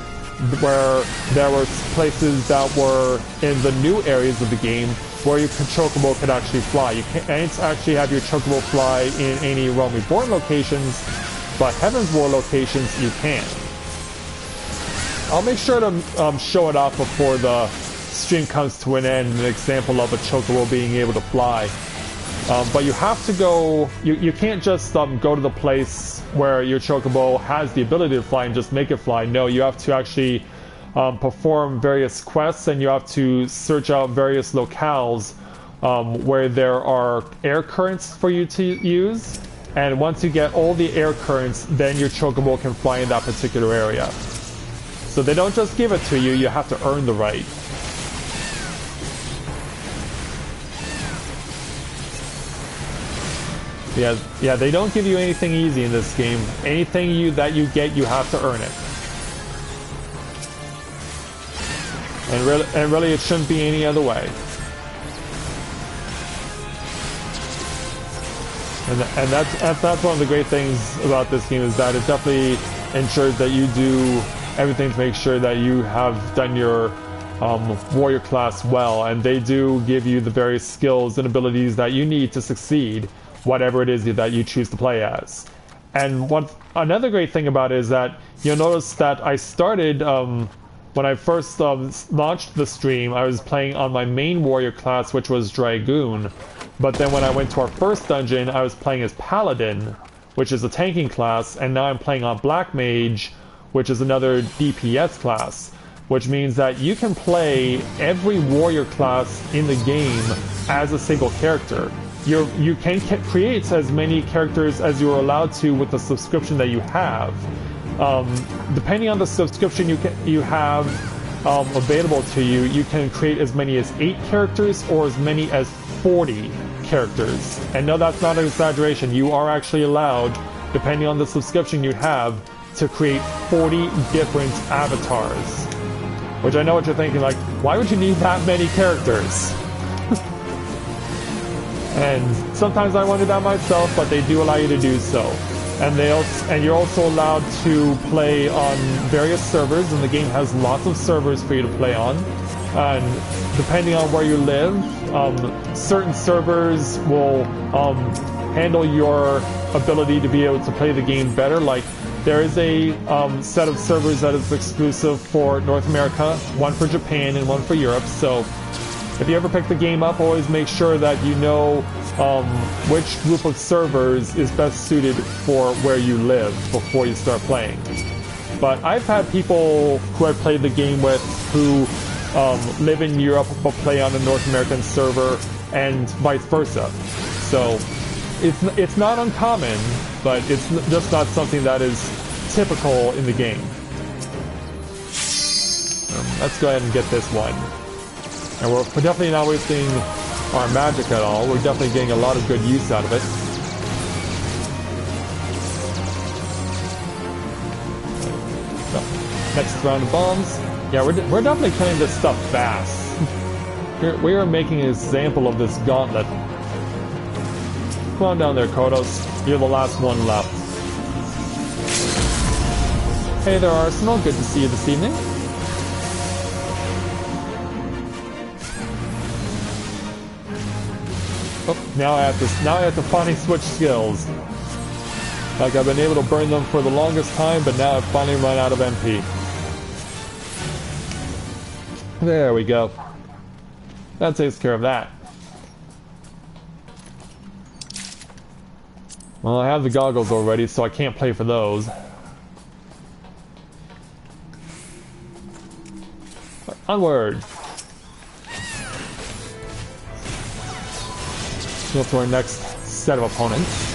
where there were places that were in the new areas of the game where your chocobo could actually fly. You can't actually have your chocobo fly in any Realm Reborn locations, but Heavensward locations you can. I'll make sure to show it off before the stream comes to an end, an example of a chocobo being able to fly. But you have to go, you can't just go to the place where your chocobo has the ability to fly and just make it fly. No, you have to actually perform various quests, and you have to search out various locales where there are air currents for you to use. And once you get all the air currents, then your chocobo can fly in that particular area. So they don't just give it to you, you have to earn the right. Yeah, they don't give you anything easy in this game. Anything that you get, you have to earn it. And really, it shouldn't be any other way. And that's one of the great things about this game, is that it definitely ensures that you do everything to make sure that you have done your warrior class well, and they do give you the various skills and abilities that you need to succeed, whatever it is that you choose to play as. And another great thing about it is that you'll notice that I started, when I first launched the stream, I was playing on my main warrior class, which was Dragoon. But then when I went to our first dungeon, I was playing as Paladin, which is a tanking class, and now I'm playing on Black Mage, which is another DPS class, which means that you can play every warrior class in the game as a single character. You can create as many characters as you're allowed to with the subscription that you have. Depending on the subscription you have available to you, you can create as many as 8 characters or as many as 40 characters. And no, that's not an exaggeration. You are actually allowed, depending on the subscription you have, to create 40 different avatars. Which I know what you're thinking, like, why would you need that many characters? And sometimes I wonder that myself, but they do allow you to do so. And you're also allowed to play on various servers, and the game has lots of servers for you to play on. And depending on where you live, certain servers will handle your ability to be able to play the game better. Like, there is a set of servers that is exclusive for North America, one for Japan and one for Europe. So if you ever pick the game up, always make sure that you know which group of servers is best suited for where you live before you start playing. But I've had people who I've played the game with who live in Europe but play on a North American server, and vice versa. So it's not uncommon, but it's just not something that is typical in the game. Let's go ahead and get this one. And we're definitely not wasting our magic at all. We're definitely getting a lot of good use out of it. So, next round of bombs. Yeah, we're definitely killing this stuff fast. We are making an example of this gauntlet. Come on down there, Kodos. You're the last one left. Hey there, Arsenal. Good to see you this evening. Oh, now I have to finally switch skills. Like I've been able to burn them for the longest time, but now I've finally run out of MP. There we go. That takes care of that. Well, I have the goggles already, so I can't play for those. But onward! Go to our next set of opponents.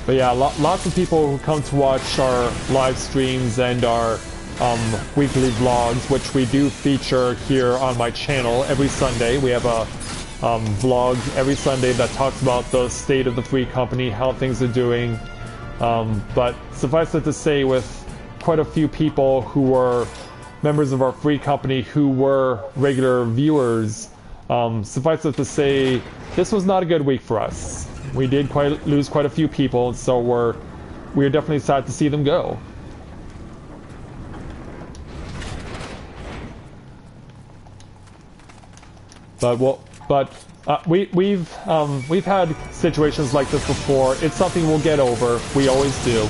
But yeah, lots of people who come to watch our live streams and our weekly vlogs, which we do feature here on my channel every Sunday. We have a vlog every Sunday that talks about the state of the free company, how things are doing. But suffice it to say, with quite a few people who were members of our free company who were regular viewers, suffice it to say, this was not a good week for us. We did lose quite a few people, so we're definitely sad to see them go. But we've had situations like this before. It's something we'll get over. We always do,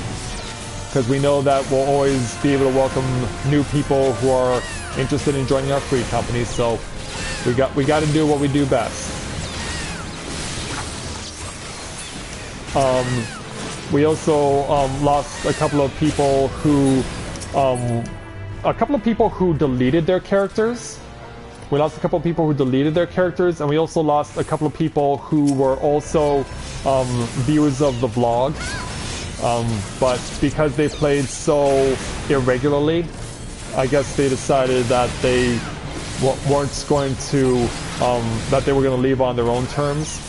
because we know that we'll always be able to welcome new people who are interested in joining our free company. So we got to do what we do best. We also lost a couple of people who deleted their characters. We lost a couple of people who deleted their characters, and we also lost a couple of people who were also viewers of the vlog. But because they played so irregularly, I guess they decided that they weren't going to, that they were going to leave on their own terms.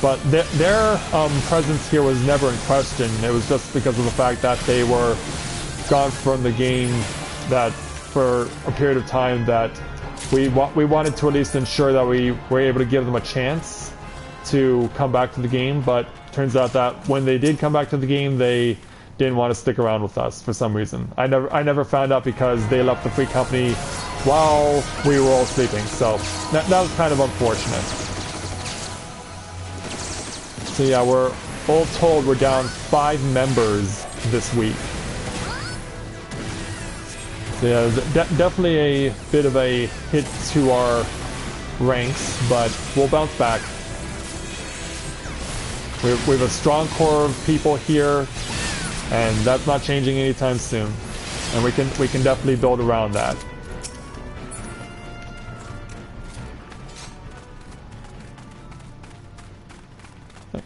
But their presence here was never in question. It was just because of the fact that they were gone from the game that for a period of time that we wanted to at least ensure that we were able to give them a chance to come back to the game. But turns out that when they did come back to the game, they didn't want to stick around with us for some reason. I never found out because they left the free company while we were all sleeping. So that was kind of unfortunate. So yeah, we're all told we're down 5 members this week. So yeah, definitely a bit of a hit to our ranks, but we'll bounce back. We have a strong core of people here, and that's not changing anytime soon. And we can definitely build around that.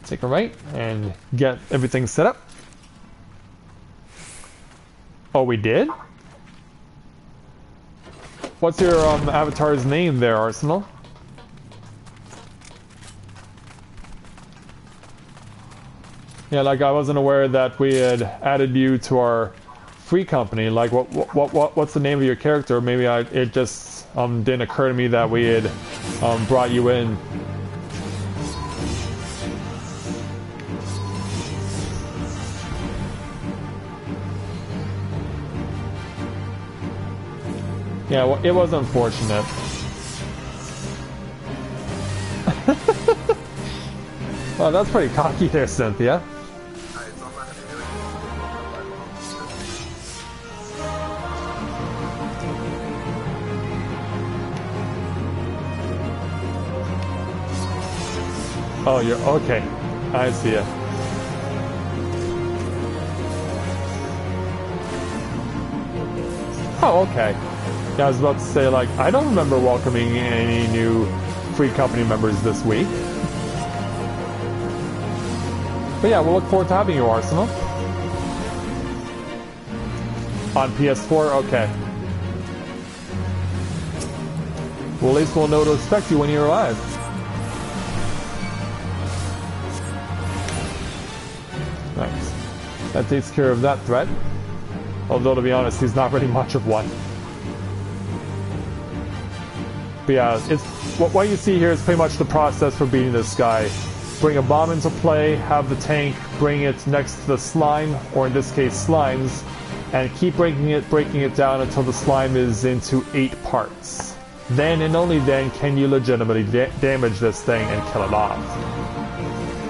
Take a right and get everything set up. Oh, we did? What's your avatar's name there, Arsenal? Yeah, like I wasn't aware that we had added you to our free company. Like, what's the name of your character? Maybe it just didn't occur to me that we had brought you in. Yeah, well, it was unfortunate. Well, that's pretty cocky there, Cynthia. Oh, you're okay. I see it. Oh, okay. Yeah, I was about to say, like, I don't remember welcoming any new free company members this week. But yeah, we'll look forward to having you, Arsenal. On PS4? Okay. Well, at least we'll know to expect you when you arrive. Nice. That takes care of that threat. Although, to be honest, he's not really much of one. But yeah, it's what you see here is pretty much the process for beating this guy. Bring a bomb into play, have the tank bring it next to the slime, or in this case slimes, and keep breaking it down until the slime is into 8 parts. Then and only then can you legitimately damage this thing and kill it off.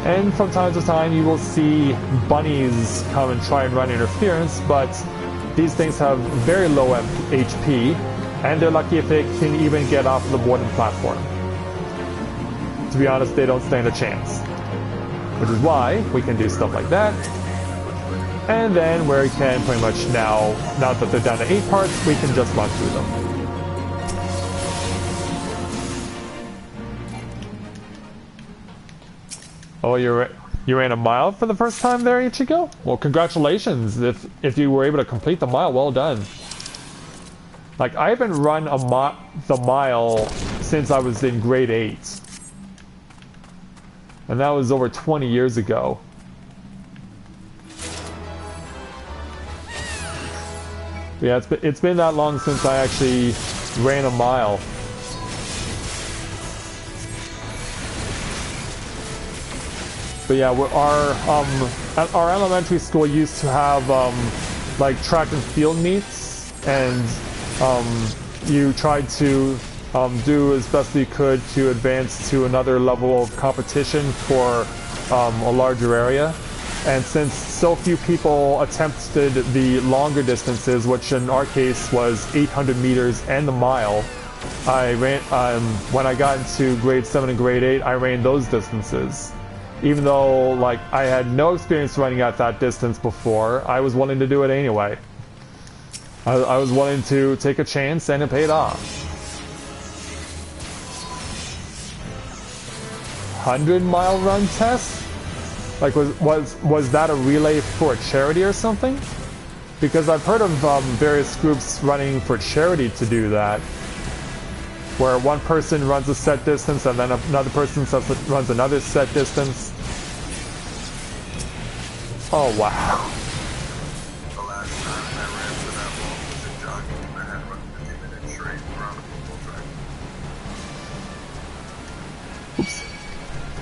And from time to time you will see bunnies come and try and run interference, but these things have very low HP, and they're lucky if they can even get off the wooden platform. To be honest, they don't stand a chance. Which is why we can do stuff like that. And then where we can pretty much now that they're down to 8 parts, we can just run through them. Oh, you ran a mile for the first time there, Ichigo? Well, congratulations. If you were able to complete the mile, well done. Like, I haven't run the mile since I was in grade 8. And that was over 20 years ago. But yeah, it's been that long since I actually ran a mile. But yeah, our elementary school used to have like track and field meets, and you tried to do as best you could to advance to another level of competition for a larger area. And since so few people attempted the longer distances, which in our case was 800 meters and the mile, I ran. When I got into grade 7 and grade 8, I ran those distances. Even though, like, I had no experience running at that distance before, I was willing to do it anyway. I was willing to take a chance, and it paid off. 100-mile run test? Like, was that a relay for a charity or something? Because I've heard of various groups running for charity to do that, where one person runs a set distance and then another person runs another set distance. Oh wow.
The last time I ran to that wall was in jogging. I had to run 15 minutes straight around a football track.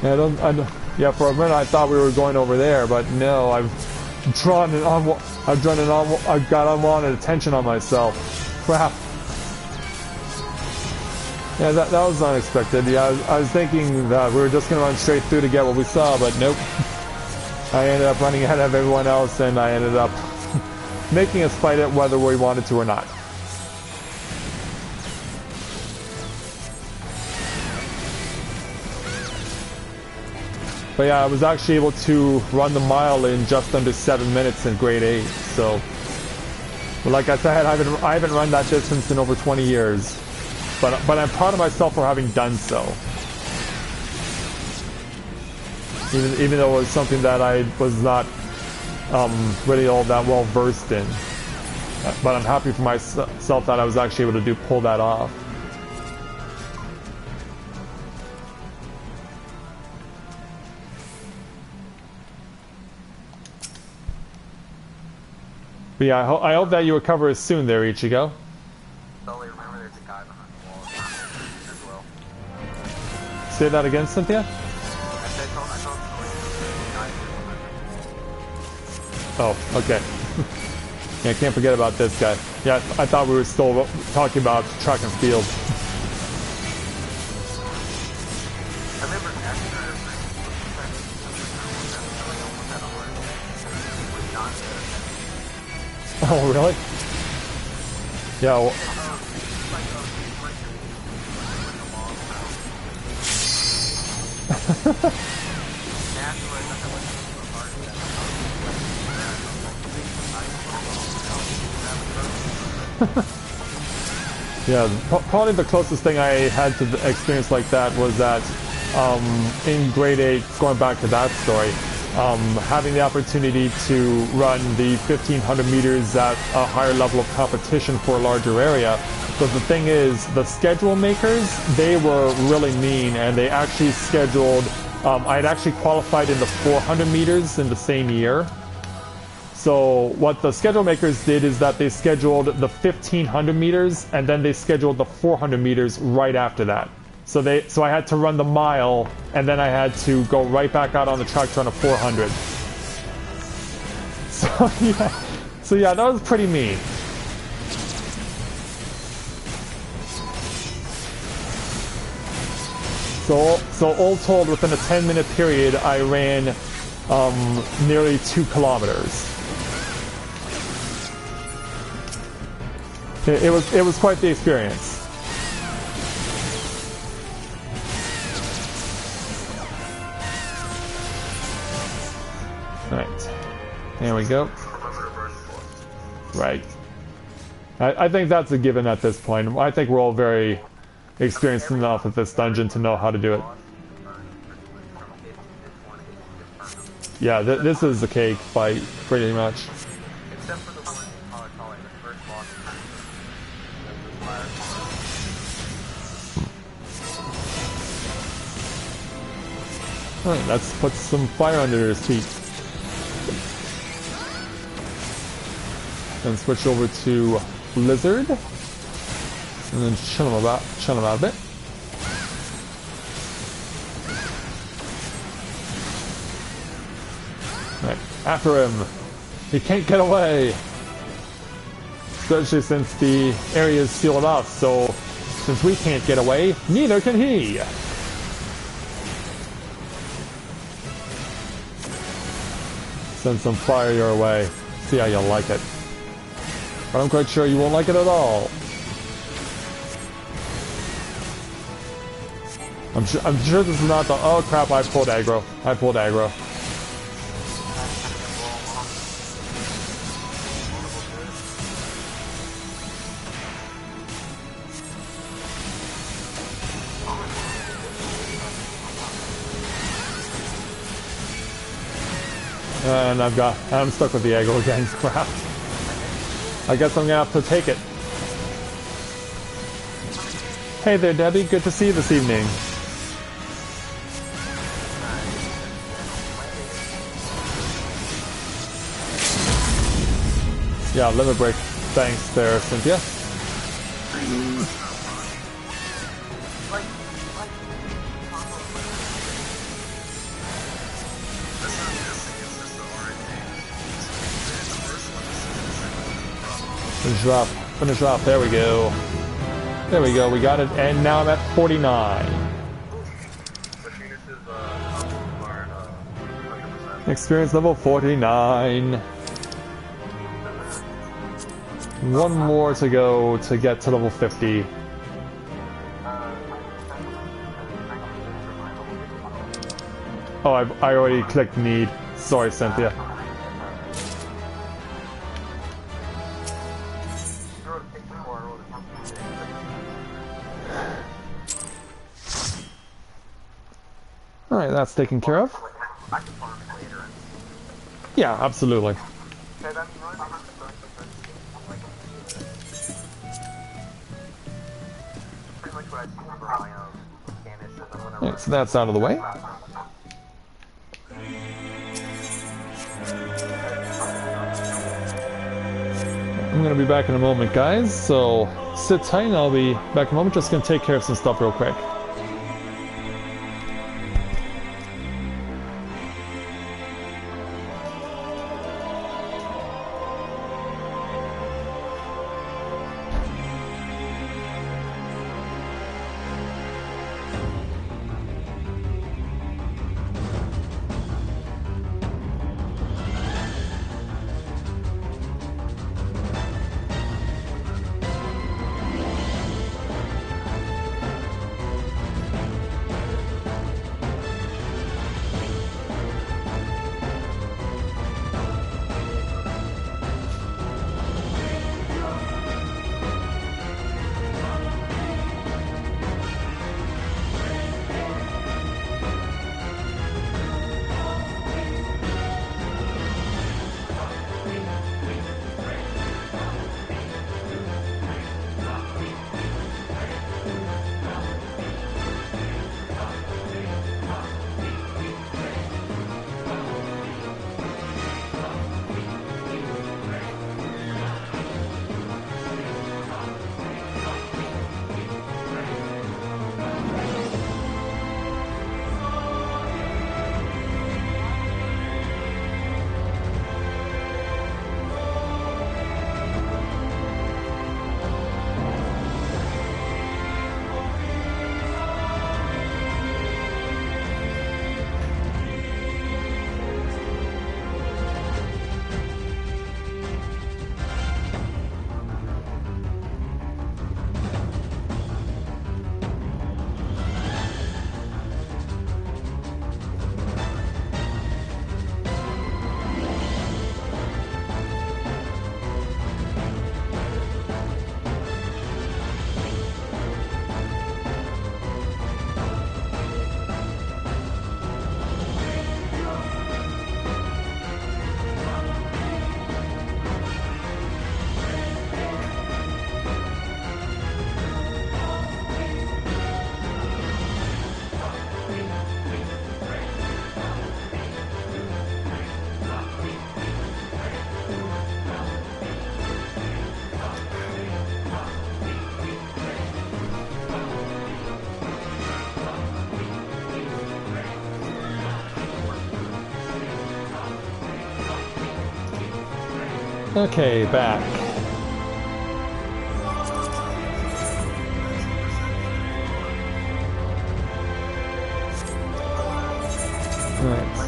Yeah, yeah, for a minute I thought we were going over there, but no, I've got unwanted attention on myself. Crap. Yeah, that was unexpected. Yeah, I was thinking that we were just going to run straight through to get what we saw, but nope. I ended up running ahead of everyone else, and I ended up making us fight it whether we wanted to or not. But yeah, I was actually able to run the mile in just under 7 minutes in grade 8, so... But like I said, I haven't run that distance in over 20 years. But I'm proud of myself for having done so. Even though it was something that I was not really all that well versed in. But I'm happy for myself that I was actually able to pull that off. But yeah, I hope that you recover as soon there, Ichigo.
Sully, remember there's a guy behind the wall as well.
Say that again, Cynthia?
I told Sully there's a guy behind the wall.
Oh, okay. Yeah, I can't forget about this guy. Yeah, I thought we were still talking about track and field.
I remember after
Oh, really? Yeah. Well, Yeah, probably the closest thing I had to the experience like that was that in grade 8, going back to that story, having the opportunity to run the 1500 meters at a higher level of competition for a larger area. But the thing is, the schedule makers, they were really mean, and they actually scheduled, I had actually qualified in the 400 meters in the same year. So what the schedule makers did is that they scheduled the 1500 meters, and then they scheduled the 400 meters right after that. So I had to run the mile, and then I had to go right back out on the track to run a 400. So yeah, that was pretty mean. So all told, within a 10-minute period, I ran nearly 2 kilometers. It was quite the experience. Right, there we go. Right. I think that's a given at this point. I think we're all very experienced enough at this dungeon to know how to do it. Yeah, this is the cake fight, pretty much.
Except for the one calling the first boss.
Alright, let's put some fire under his feet. Then switch over to Blizzard. And then chill him out a bit. Right, after him. He can't get away. Especially since the area is sealed off, so since we can't get away, neither can he. Send some fire your way. See how you like it. But I'm quite sure you won't like it at all. I'm sure this is not the... Oh crap, I pulled aggro. And I'm stuck with the aggro again, crap. I guess I'm gonna have to take it. Hey there, Debbie, good to see you this evening. Yeah, limit break. Thanks there, Cynthia. Finish off. There we go. We got it, and now I'm at 49. Experience level 49. One more to go to get to level 50. Oh, I already clicked need. Sorry, Cynthia. Alright, that's taken care of. Yeah, absolutely. Alright, so that's out of the way. I'm gonna be back in a moment, guys, so sit tight and I'll be back in a moment. Just gonna take care of some stuff real quick. Okay, back. Alright.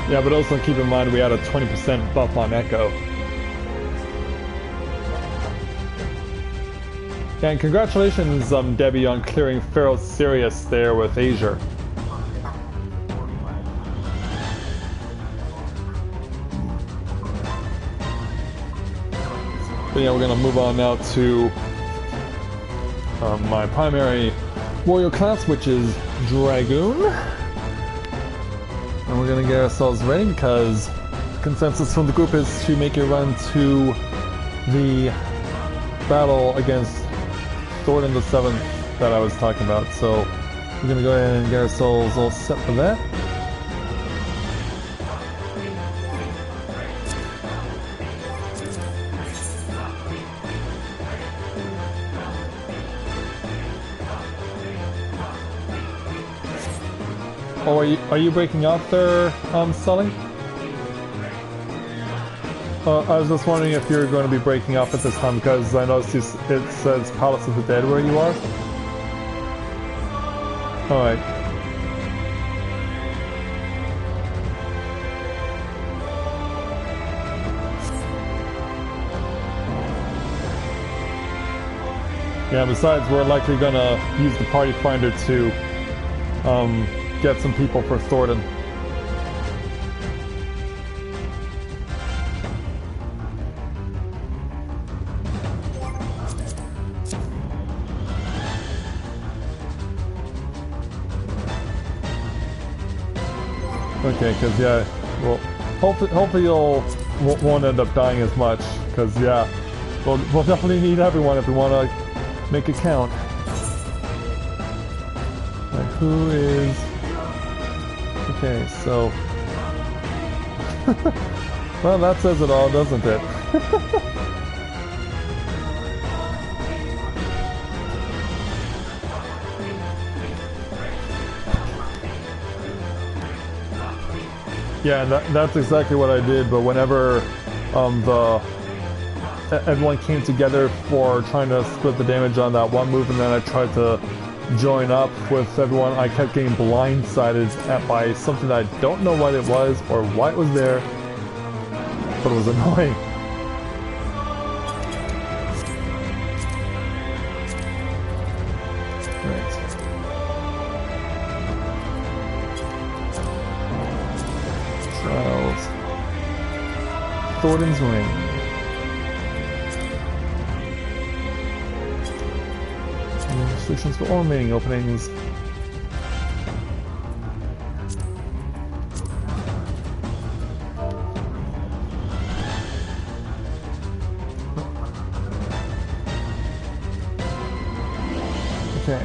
Yeah, but also keep in mind we had a 20% buff on Echo. Yeah, and congratulations, Debbie, on clearing Pharaoh Sirius there with Azure. But yeah, we're gonna move on now to my primary warrior class, which is Dragoon. And we're gonna get ourselves ready because the consensus from the group is to make a run to the battle against Thorin the 7th that I was talking about. So we're gonna go ahead and get ourselves all set for that. Oh, are you breaking up there, Sully? I was just wondering if you're going to be breaking up at this time because I noticed it says Palace of the Dead where you are. Alright. Yeah, besides, we're likely gonna use the Party Finder to get some people for Thornton. Okay, because yeah, well, hopefully you'll won't end up dying as much, because yeah, we'll definitely need everyone if we want to make it count. Like, who is... Okay, so... well, that says it all, doesn't it? Yeah, and that's exactly what I did, but whenever everyone came together for trying to split the damage on that one move, and then I tried to join up with everyone, I kept getting blindsided by something that I don't know what it was or why it was there, but it was annoying. Right. Trials. Thornton's Ring. Restrictions for all remaining openings. Okay.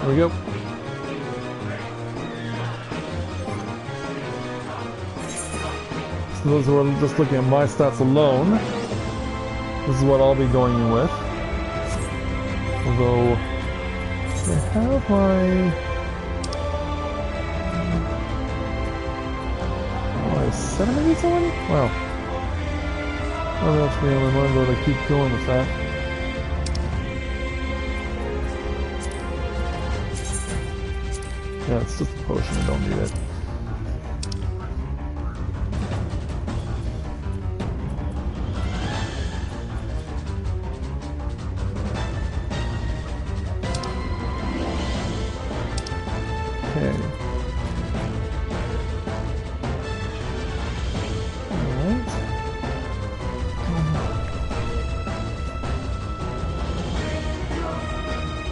There we go. So those who are just looking at my stats alone, this is what I'll be going in with. Although, I have my... Oh, I have 7 of these already? Wow. Oh, that's me, I might be able to keep going with that. Yeah, it's just a potion, I don't need it. Okay. Alright.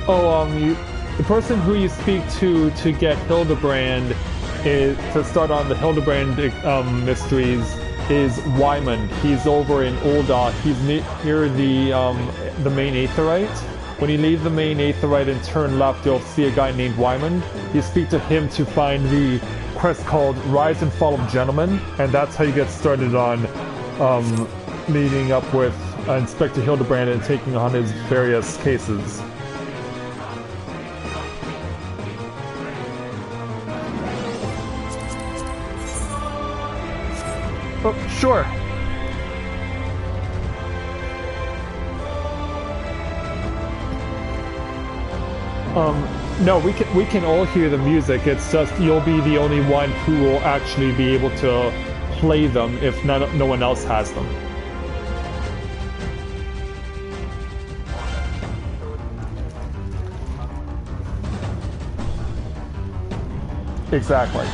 The person who you speak to get Hildebrand is to start on the Hildebrand mysteries is Wyman. He's over in Ul'dah. He's near the main Aetheryte. When you leave the main Aetheryte and turn left, you'll see a guy named Wyman. You speak to him to find the quest called Rise and Fall of Gentlemen, and that's how you get started on meeting up with Inspector Hildebrand and taking on his various cases. Oh, sure. No, we can all hear the music. It's just you'll be the only one who will actually be able to play them if no one else has them. Exactly.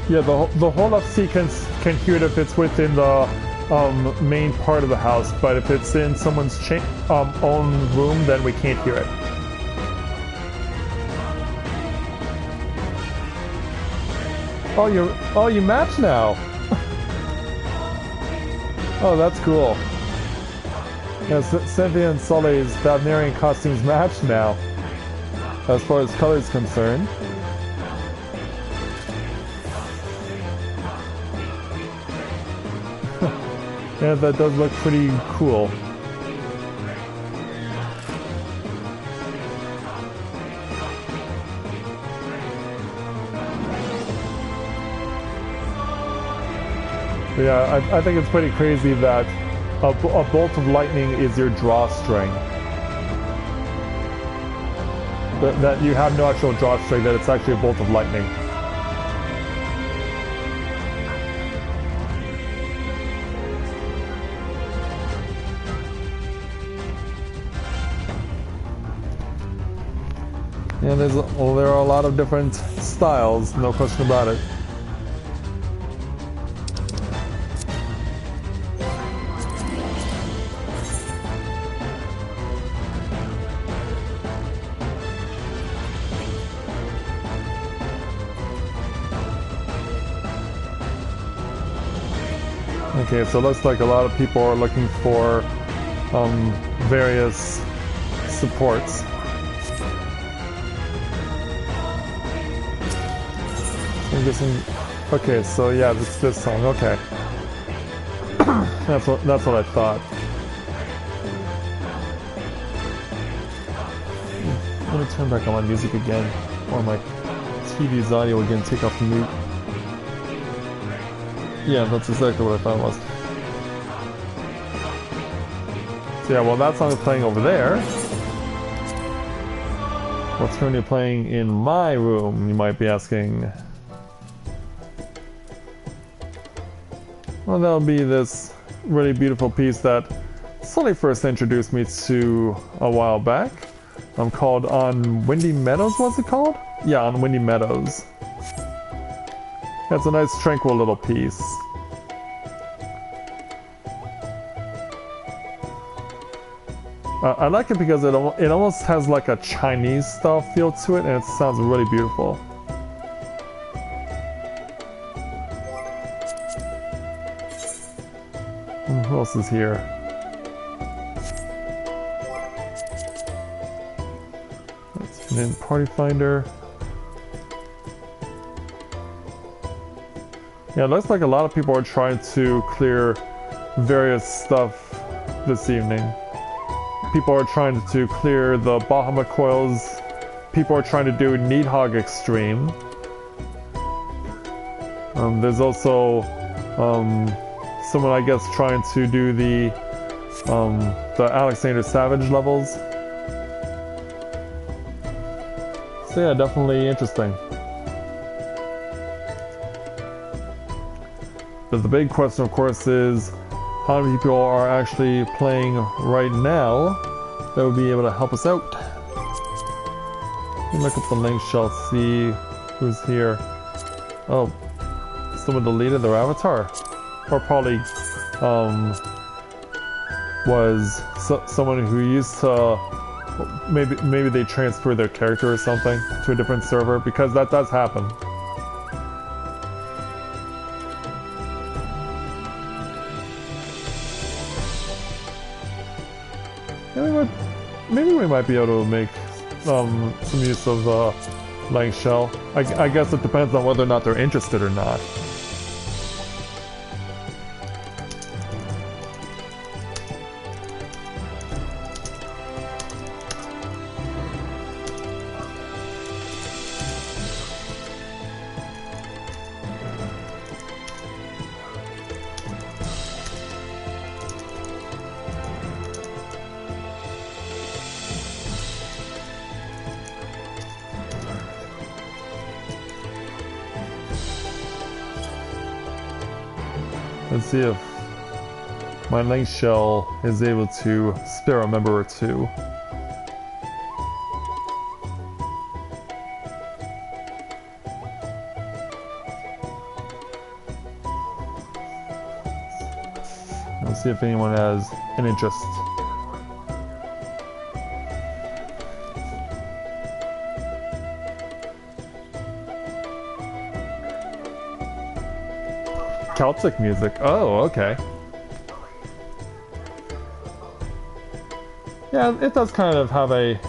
Yeah, the whole FC can hear it if it's within the main part of the house, but if it's in someone's own room, then we can't hear it. Oh, you match now. Oh, that's cool. Yeah, Cynthia and Sully's Valnerian costumes match now, as far as color is concerned. Yeah, that does look pretty cool. Yeah, I think it's pretty crazy that a bolt of lightning is your drawstring. That you have no actual drawstring, that it's actually a bolt of lightning. Yeah, there are a lot of different styles, no question about it. Okay, so it looks like a lot of people are looking for various supports. I'm guessing. Okay, so yeah, it's this song. Okay, that's what I thought. Let me turn back on my music again, or my TV's audio again. Take off the mute. Yeah, that's exactly what I thought it was. So yeah, well, that song is playing over there. What's currently playing in my room, you might be asking. Well, that'll be this really beautiful piece that Sully first introduced me to a while back. Called On Windy Meadows, what's it called? Yeah, On Windy Meadows. That's a nice tranquil little piece. I like it because it almost has like a Chinese style feel to it, and it sounds really beautiful. Who else is here? That's in Party Finder. Yeah, it looks like a lot of people are trying to clear various stuff this evening. People are trying to clear the Bahamut coils. People are trying to do Needhog Extreme. There's also someone, I guess, trying to do the Alexander Savage levels. So yeah, definitely interesting. But the big question, of course, is how many people are actually playing right now that would be able to help us out. Let me look up the link shell, see who's here. Oh, someone deleted their avatar, or probably was someone who used to maybe they transfer their character or something to a different server, because that does happen. Maybe we might be able to make some use of Lang Shell. I guess it depends on whether or not they're interested or not. Let's see if my Lang Shell is able to spare a member or two. Let's see if anyone has an interest. Celtic music. Oh, okay. Yeah, it does kind of have a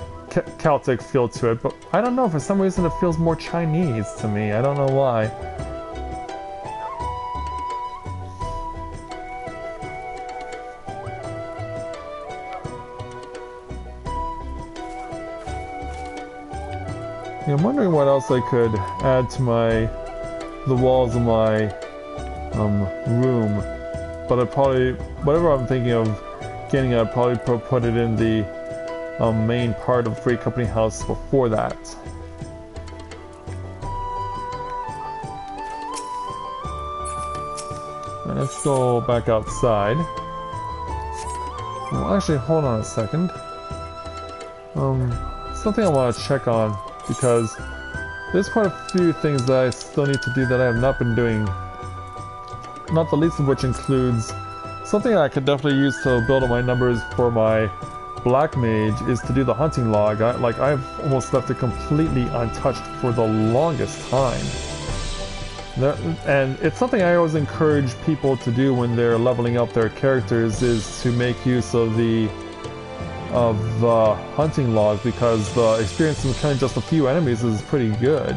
Celtic feel to it, but I don't know, for some reason it feels more Chinese to me. I don't know why. Yeah, I'm wondering what else I could add to the walls of my room, but I probably, whatever I'm thinking of getting, I'd probably put it in the main part of Free Company House before that. And let's go back outside. Well, actually, hold on a second. Something I want to check on, because there's quite a few things that I still need to do that I have not been doing. Not the least of which includes something I could definitely use to build up my numbers for my Black Mage is to do the hunting log. I've almost left it completely untouched for the longest time. And it's something I always encourage people to do when they're leveling up their characters, is to make use of the hunting log, because the experience of killing just a few enemies is pretty good.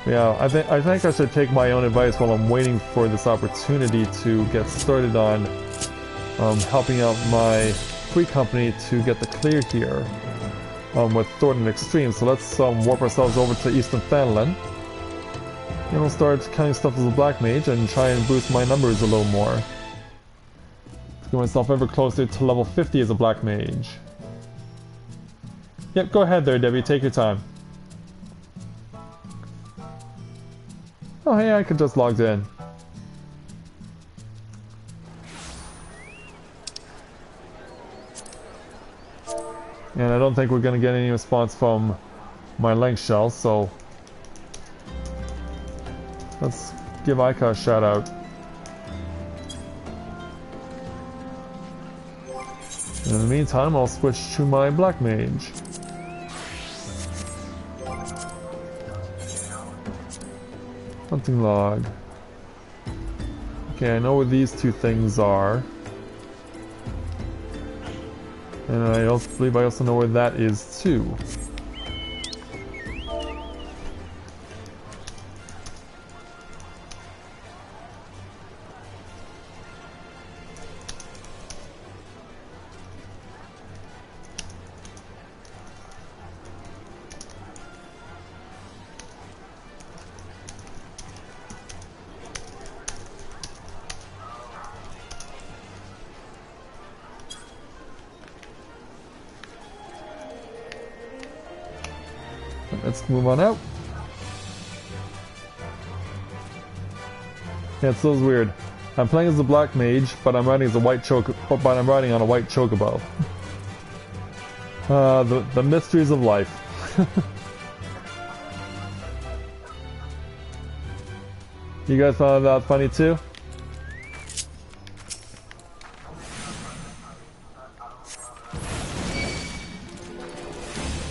Yeah, I think I should take my own advice while I'm waiting for this opportunity to get started on helping out my free company to get the clear here with Thornton Extreme. So let's warp ourselves over to Eastern Fanland, and we'll start killing stuff as a Black Mage and try and boost my numbers a little more. Get myself ever closer to level 50 as a Black Mage. Yep, go ahead there, Debbie, take your time. Oh hey, I could just logged in. And I don't think we're gonna get any response from my Lang Shell, so let's give Ica a shout out. In the meantime, I'll switch to my Black Mage. Hunting log. Okay, I know what these two things are. And I also believe I also know where that is too. Let's move on out. Yeah, it feels weird. I'm playing as a Black Mage, but I'm riding as a white but I'm riding on a white chocobo. The mysteries of life. You guys found that funny too?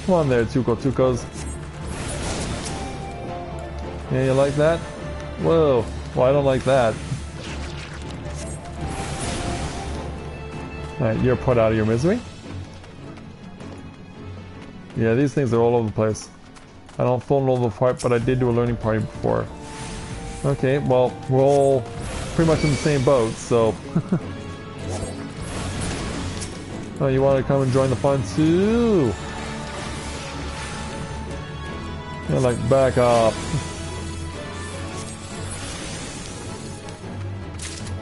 Come on there, Tukos. Yeah, you like that? Whoa. Well, I don't like that. Alright, you're put out of your misery. Yeah, these things are all over the place. I don't fully know the part, but I did do a learning party before. Okay, well, we're all pretty much in the same boat, so... Oh, you want to come and join the fun too? Yeah, like, back up.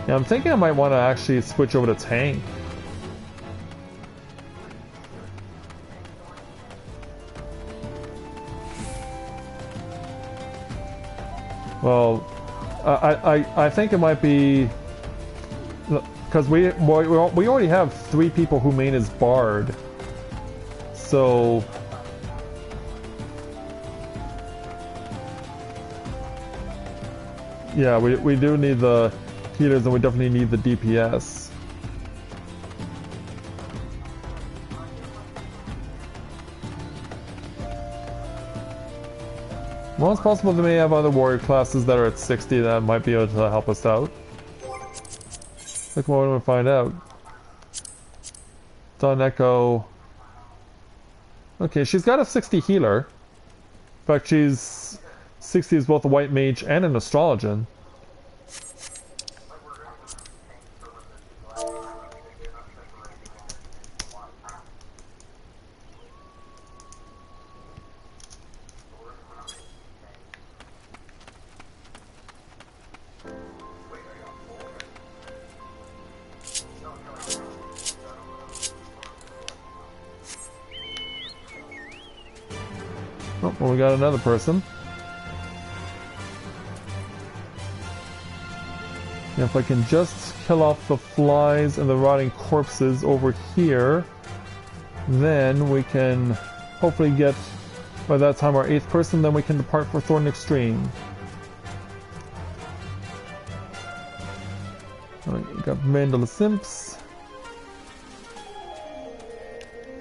Yeah, I'm thinking I might want to actually switch over to tank. Well, I think it might be because we already have 3 people who main as Bard, so yeah, we do need the healers and we definitely need the DPS. Well, it's possible they may have other warrior classes that are at 60 that might be able to help us out. Look what we find out. Dawn Echo. Okay, she's got a 60 healer. In fact, she's 60 is both a white mage and an astrologian. Oh, well, we got another person. And if I can just kill off the flies and the rotting corpses over here, then we can hopefully get, by that time, our 8th person, then we can depart for Thorn Extreme. Alright, we got Mandala Simps.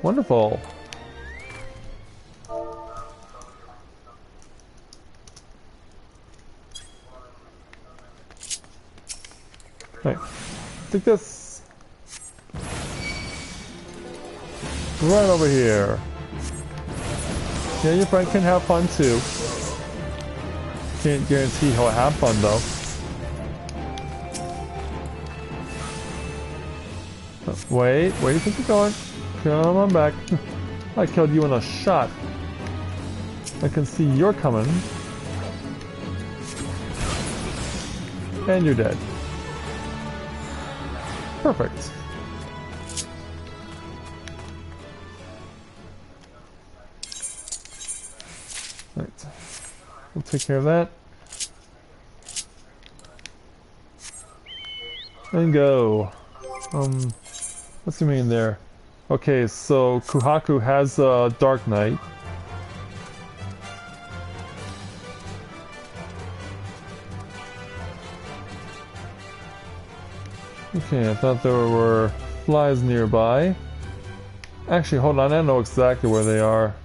Wonderful. Right. Take this. Right over here. Yeah, your friend can have fun too. Can't guarantee he'll have fun though. Wait, where do you think you're going? Come on back. I killed you in a shot. I can see you're coming. And you're dead. Perfect. Right. We'll take care of that. And go. What's he mean there? Okay, so Kuhaku has a Dark Knight. Okay, I thought there were flies nearby. Actually, hold on, I know exactly where they are.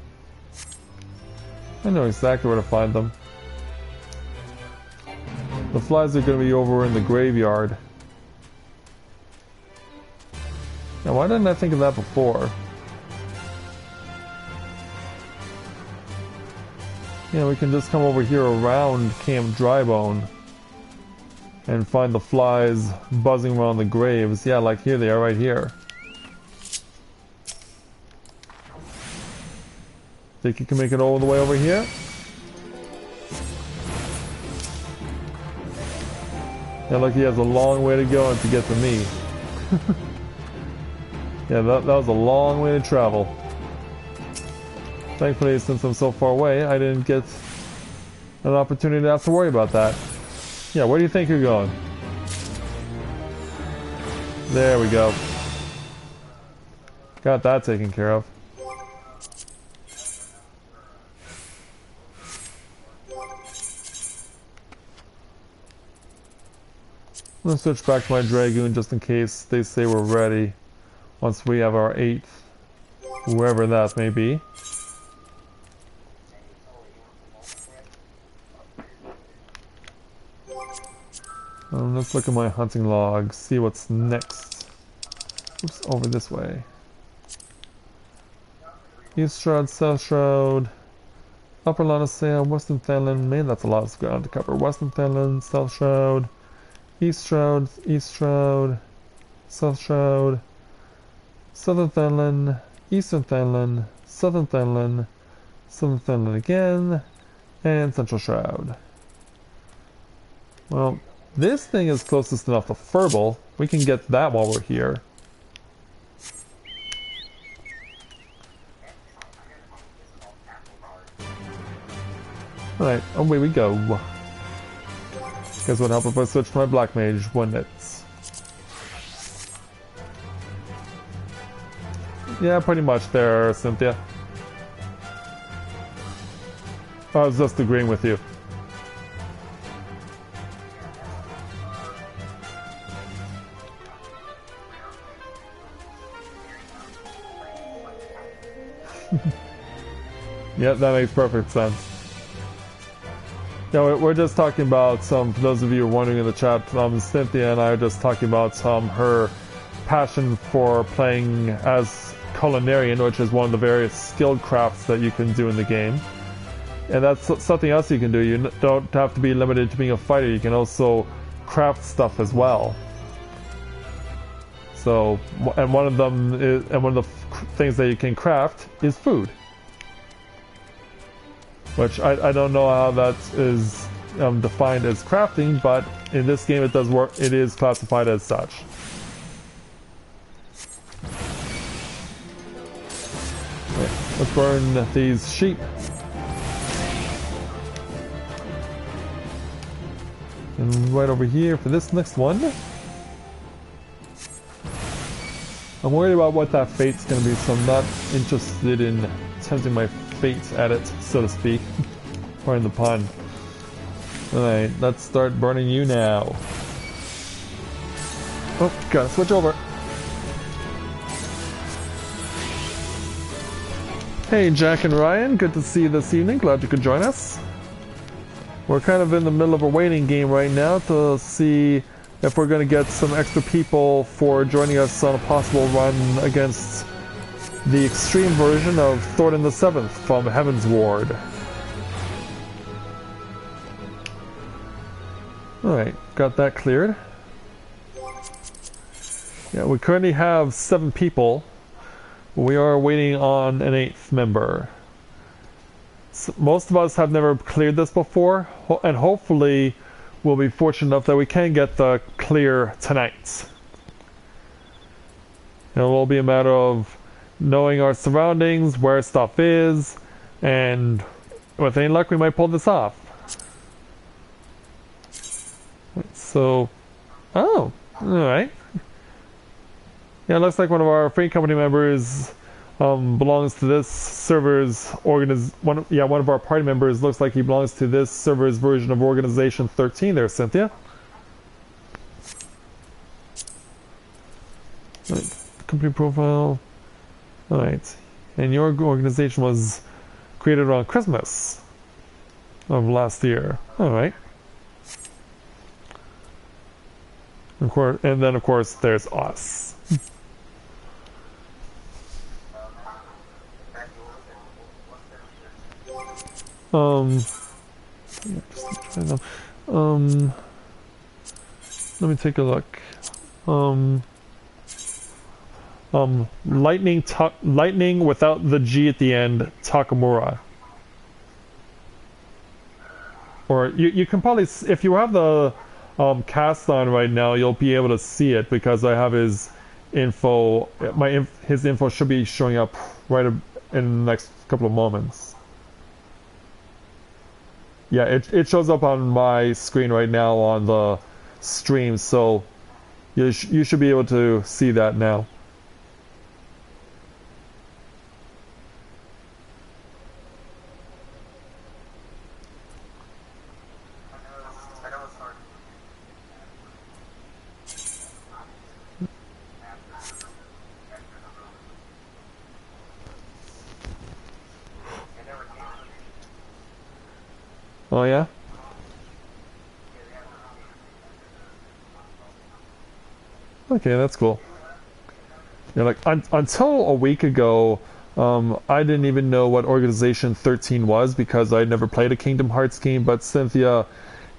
I know exactly where to find them. The flies are going to be over in the graveyard. Now, why didn't I think of that before? Yeah, we can just come over here around Camp Drybone and find the flies buzzing around the graves. Yeah, like here they are right here. Think you can make it all the way over here? Yeah, look, he has a long way to go to get to me. Yeah, that was a long way to travel. Thankfully, since I'm so far away, I didn't get an opportunity to have to worry about that. Yeah, where do you think you're going? There we go. Got that taken care of. I'm gonna switch back to my Dragoon just in case they say we're ready. Once we have our 8th, whoever that may be. Let's look at my hunting log, see what's next. Oops, over this way. East Shroud, South Shroud, Upper Eorzea, Western Thailand. Man, that's a lot of ground to cover. Western Thailand, South Shroud, East Shroud, South Shroud, Southern Thailand, Eastern Thailand, Southern Thailand, Southern Thailand again, and Central Shroud. Well, this thing is closest enough to Furball. We can get that while we're here. Alright, away we go. Guess what help if I switch to my Black Mage, wouldn't it? Yeah, pretty much there, Cynthia. I was just agreeing with you. Yeah, that makes perfect sense. Yeah, we're just talking about for those of you wondering in the chat, Cynthia and I are just talking about her passion for playing as Culinarian, which is one of the various skilled crafts that you can do in the game. And that's something else you can do. You don't have to be limited to being a fighter, you can also craft stuff as well. So, and one of the things that you can craft is food. Which I don't know how that is defined as crafting, but in this game it does work. It is classified as such. Okay, let's burn these sheep. And right over here for this next one. I'm worried about what that fate's gonna be, so I'm not interested in tempting my fate at it, so to speak. Pardon the pun. Alright, let's start burning you now. Oh, gotta switch over. Hey, Jack and Ryan, good to see you this evening. Glad you could join us. We're kind of in the middle of a waiting game right now to see if we're going to get some extra people for joining us on a possible run against the extreme version of Thornton the 7th from Heavensward. Alright, got that cleared. Yeah, we currently have 7 people. We are waiting on an 8th member. So most of us have never cleared this before, and hopefully we'll be fortunate enough that we can get the clear tonight. It will be a matter of knowing our surroundings, where stuff is, and with any luck we might pull this off. So, oh, alright. Yeah, it looks like one of our free company members belongs to this server's one of our party members looks like he belongs to this server's version of Organization 13 there, Cynthia. Right. Company profile. Alright. And your organization was created around Christmas of last year. Alright. Of course, and then of course there's us. Let me take a look. Lightning without the G at the end, Takamura. Or you can probably, if you have the cast on right now, you'll be able to see it because I have his info. His info should be showing up right in the next couple of moments. Yeah, it shows up on my screen right now on the stream, so you should be able to see that now. Oh yeah? Okay, that's cool. Yeah, like until a week ago, I didn't even know what Organization 13 was because I'd never played a Kingdom Hearts game, but Cynthia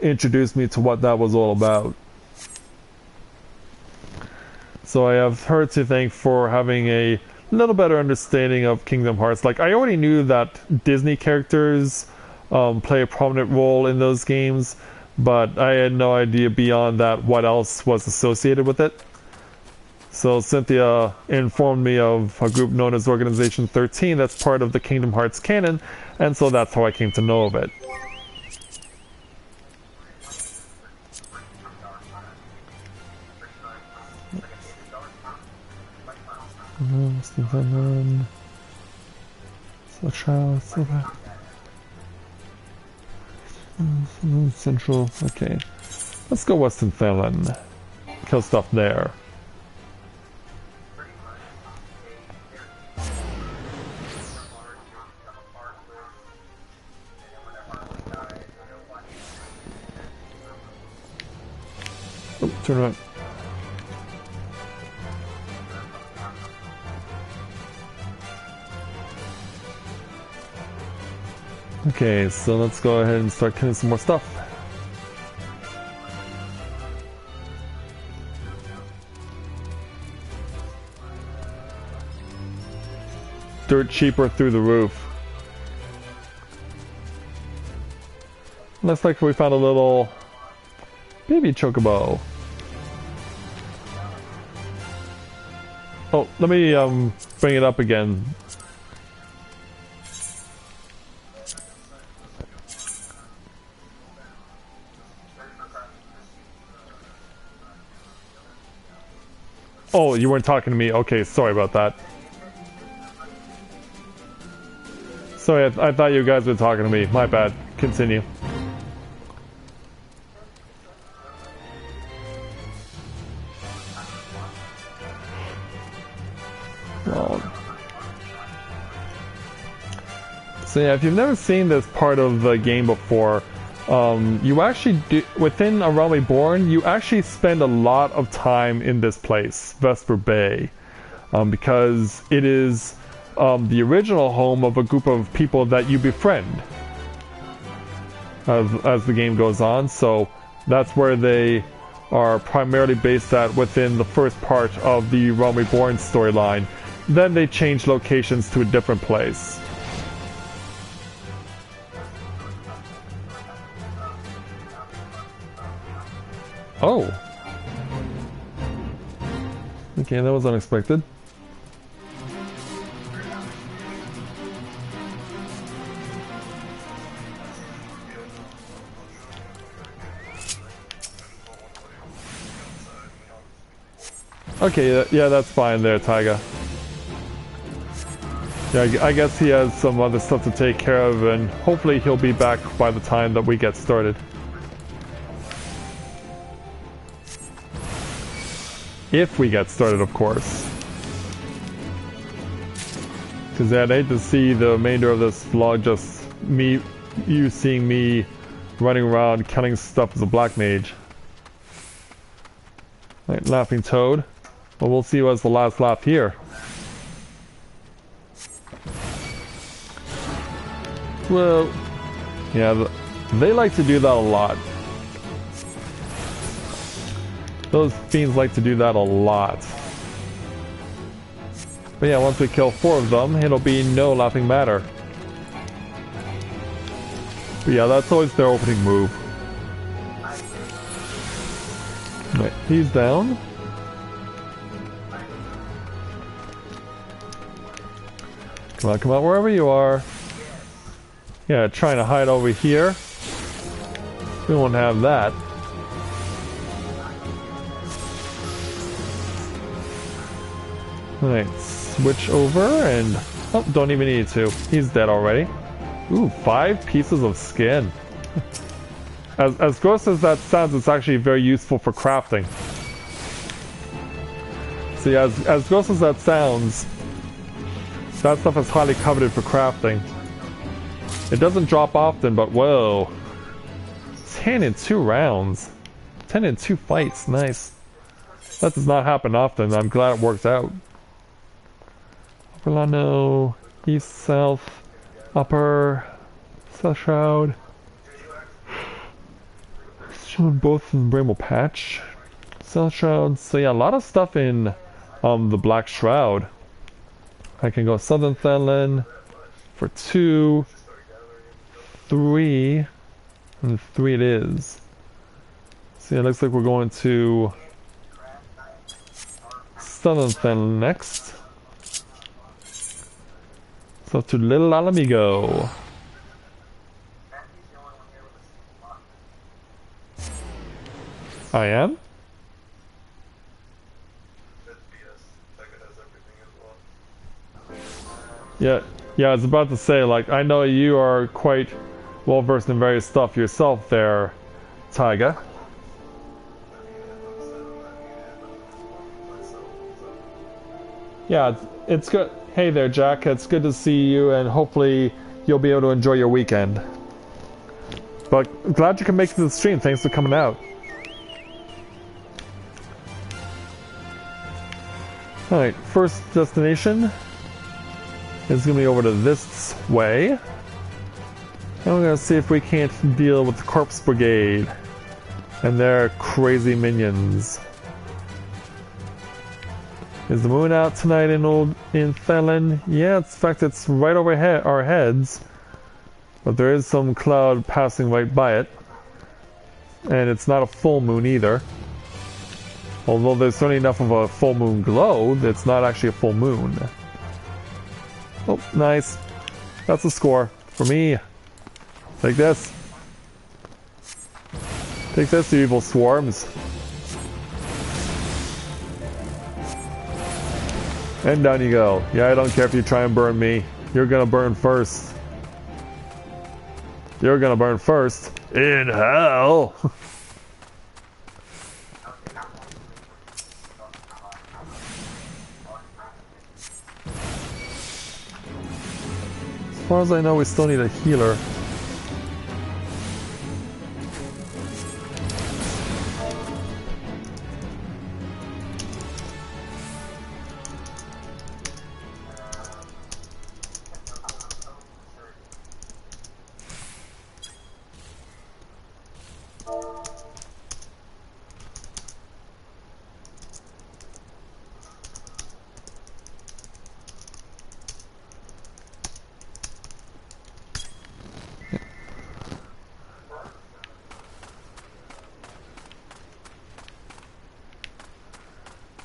introduced me to what that was all about. So I have her to thank for having a little better understanding of Kingdom Hearts. Like, I already knew that Disney characters play a prominent role in those games, but I had no idea beyond that what else was associated with it. So Cynthia informed me of a group known as Organization 13 that's part of the Kingdom Hearts canon, and so that's how I came to know of it. Central, okay. Let's go Western Finland. Kill stuff there. Oh, turn around. Okay, so let's go ahead and start killing some more stuff. Dirt cheaper through the roof. Looks like we found a little baby chocobo. Oh, let me bring it up again. Oh, you weren't talking to me. Okay, sorry about that. Sorry, I thought you guys were talking to me. My bad. Continue. Well, so yeah, if you've never seen this part of the game before, you actually do, within A Realm Reborn, you actually spend a lot of time in this place, Vesper Bay, because it is the original home of a group of people that you befriend as the game goes on. So that's where they are primarily based at within the first part of the Realm Reborn storyline. Then they change locations to a different place. Oh. Okay, that was unexpected. Okay, yeah, that's fine there, Taiga. Yeah, I guess he has some other stuff to take care of, and hopefully he'll be back by the time that we get started. If we get started, of course. Because yeah, I'd hate to see the remainder of this vlog just you seeing me running around killing stuff as a black mage. Right, Laughing Toad. Well, we'll see who has the last laugh here. Well, yeah, they like to do that a lot. Those fiends like to do that a lot. But yeah, once we kill 4 of them, it'll be no laughing matter. But yeah, that's always their opening move. Right, he's down. Come on, wherever you are. Yeah, trying to hide over here. We won't have that. Alright, switch over and... Oh, don't even need to. He's dead already. Ooh, 5 pieces of skin. As gross as that sounds, it's actually very useful for crafting. See, as gross as that sounds, that stuff is highly coveted for crafting. It doesn't drop often, but whoa. 10 in 2 rounds. 10 in 2 fights. Nice. That does not happen often. I'm glad it worked out. Upper Lano, East, South, Upper, South Shroud. Showing both in Bramble Patch. South Shroud. So yeah, a lot of stuff in the Black Shroud. I can go Southern Thelen for 2, 3, and 3 it is. See, it looks like we're going to Southern Thelen next. So to Little Alamigo. I am? Yeah, I was about to say, like, I know you are quite well versed in various stuff yourself there, Taiga. Yeah, it's good. Hey there, Jack. It's good to see you, and hopefully you'll be able to enjoy your weekend. But glad you can make it to the stream. Thanks for coming out. Alright, first destination is going to be over to this way. And we're going to see if we can't deal with the Corpse Brigade and their crazy minions. Is the moon out tonight in Thelen? Yeah, in fact it's right over our heads. But there is some cloud passing right by it. And it's not a full moon either. Although there's certainly enough of a full moon glow, it's not actually a full moon. Oh, nice. That's a score for me. Take this. Take this, you evil swarms. And down you go. Yeah, I don't care if you try and burn me. You're gonna burn first. You're gonna burn first. In hell! As far as I know, we still need a healer.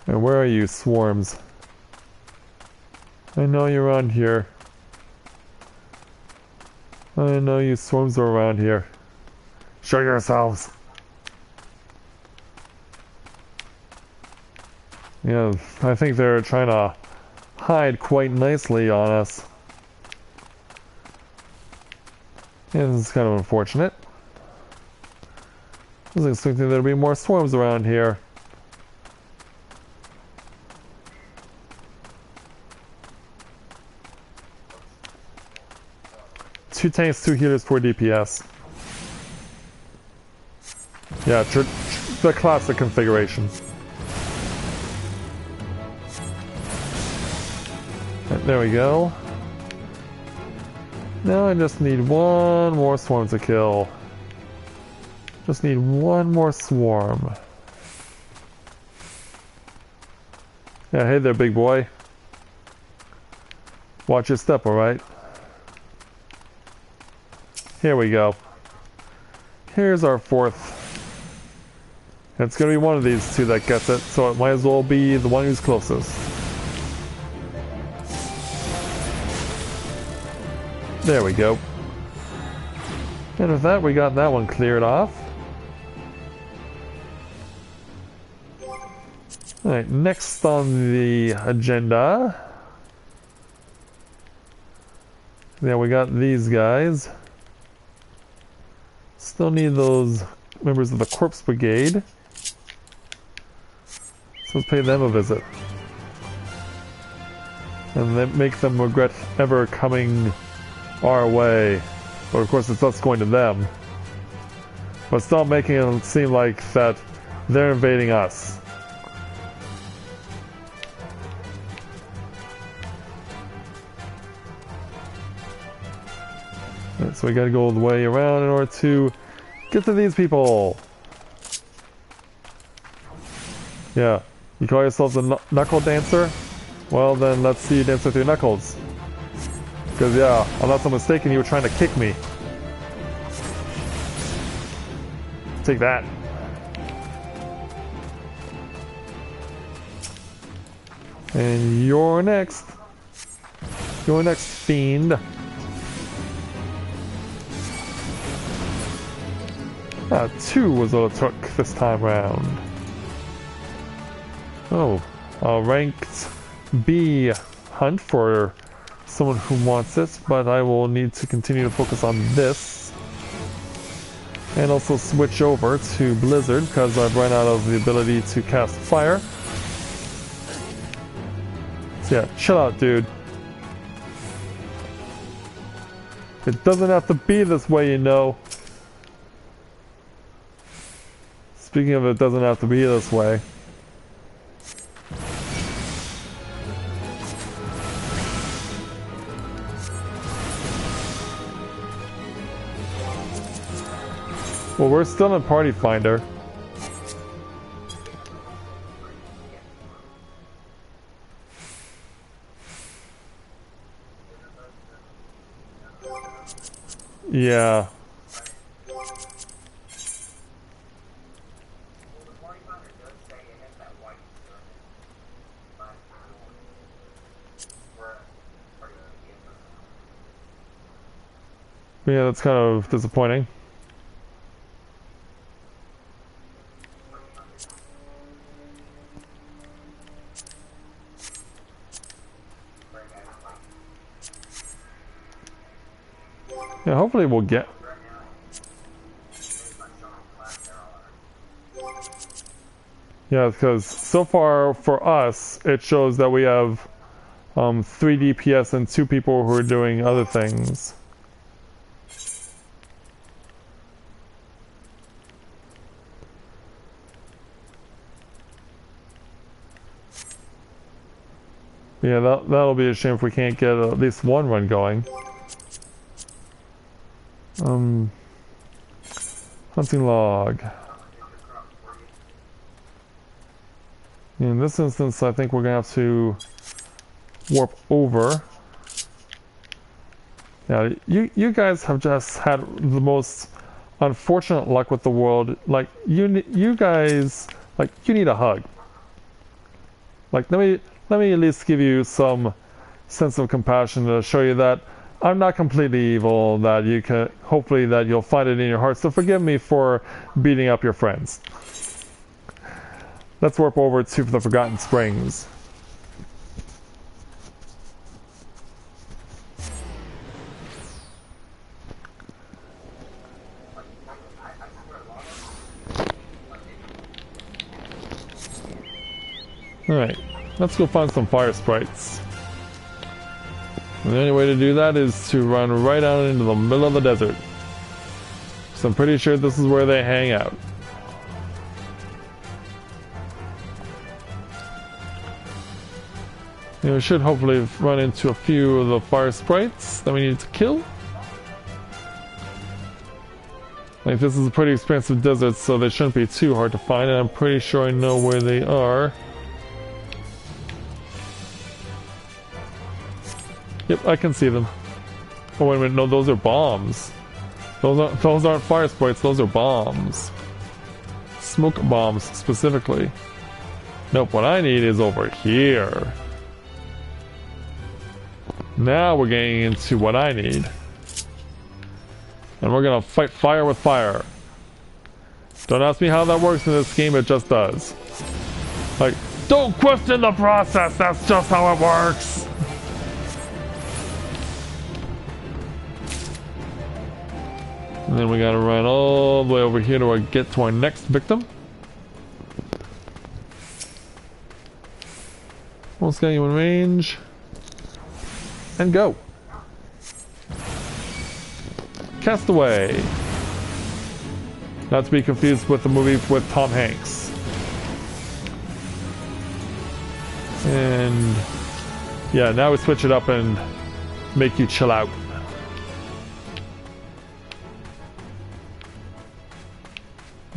And where are you, swarms? I know you're around here. I know you swarms are around here. Show yourselves! Yeah, I think they're trying to hide quite nicely on us. Yeah, this is kind of unfortunate. I was expecting there to be more swarms around here. Two tanks, 2 healers, 4 DPS. Yeah, the classic configuration. Right, there we go. Now I just need one more swarm to kill. Just need one more swarm. Yeah, hey there, big boy. Watch your step, alright? Here we go. Here's our 4th. It's gonna be one of these 2 that gets it, so it might as well be the one who's closest. There we go. And with that, we got that one cleared off. Alright, next on the agenda. Yeah, we got these guys. Still need those members of the Corpse Brigade. So let's pay them a visit. And then make them regret ever coming our way. But of course it's us going to them. but still making it seem like that they're invading us. Right, so we gotta go all the way around in order to get to these people. Yeah, you call yourselves a knuckle dancer? Well then, let's see you dance with your knuckles. Because yeah, unless I'm mistaken, you were trying to kick me. Take that. And you're next. You're next, fiend. Ah, 2 was all it took this time round. Oh, a ranked B hunt for someone who wants it, but I will need to continue to focus on this. And also switch over to Blizzard because I've run out of the ability to cast fire. So yeah, chill out, dude. It doesn't have to be this way, you know. Speaking of, it doesn't have to be this way. Well, we're still in Party Finder. Yeah. Yeah, that's kind of disappointing. Yeah, hopefully we'll get... Yeah, because so far for us, it shows that we have 3 DPS and 2 people who are doing other things. Yeah, that'll be a shame if we can't get at least one run going. Hunting log. In this instance, I think we're gonna have to warp over. Yeah, you guys have just had the most unfortunate luck with the world. Like you guys, like you need a hug. Like let me at least give you some sense of compassion to show you that I'm not completely evil, that you can, hopefully that you'll find it in your hearts to forgive me for beating up your friends. Let's warp over to the Forgotten Springs. Alright, let's go find some fire sprites. And the only way to do that is to run right out into the middle of the desert. So I'm pretty sure this is where they hang out. And we should hopefully run into a few of the fire sprites that we need to kill. Like, this is a pretty expansive desert, so they shouldn't be too hard to find, and I'm pretty sure I know where they are. Yep, I can see them. Oh wait a minute, no, those are bombs. Those aren't fire sprites, those are bombs. Smoke bombs, specifically. Nope, what I need is over here. Now we're getting into what I need. And we're gonna fight fire with fire. Don't ask me how that works in this game, it just does. Like, don't question the process, that's just how it works! And then we gotta run all the way over here to get to our next victim. Almost got you in range. And go. Cast away. Not to be confused with the movie with Tom Hanks. And yeah, now we switch it up and make you chill out.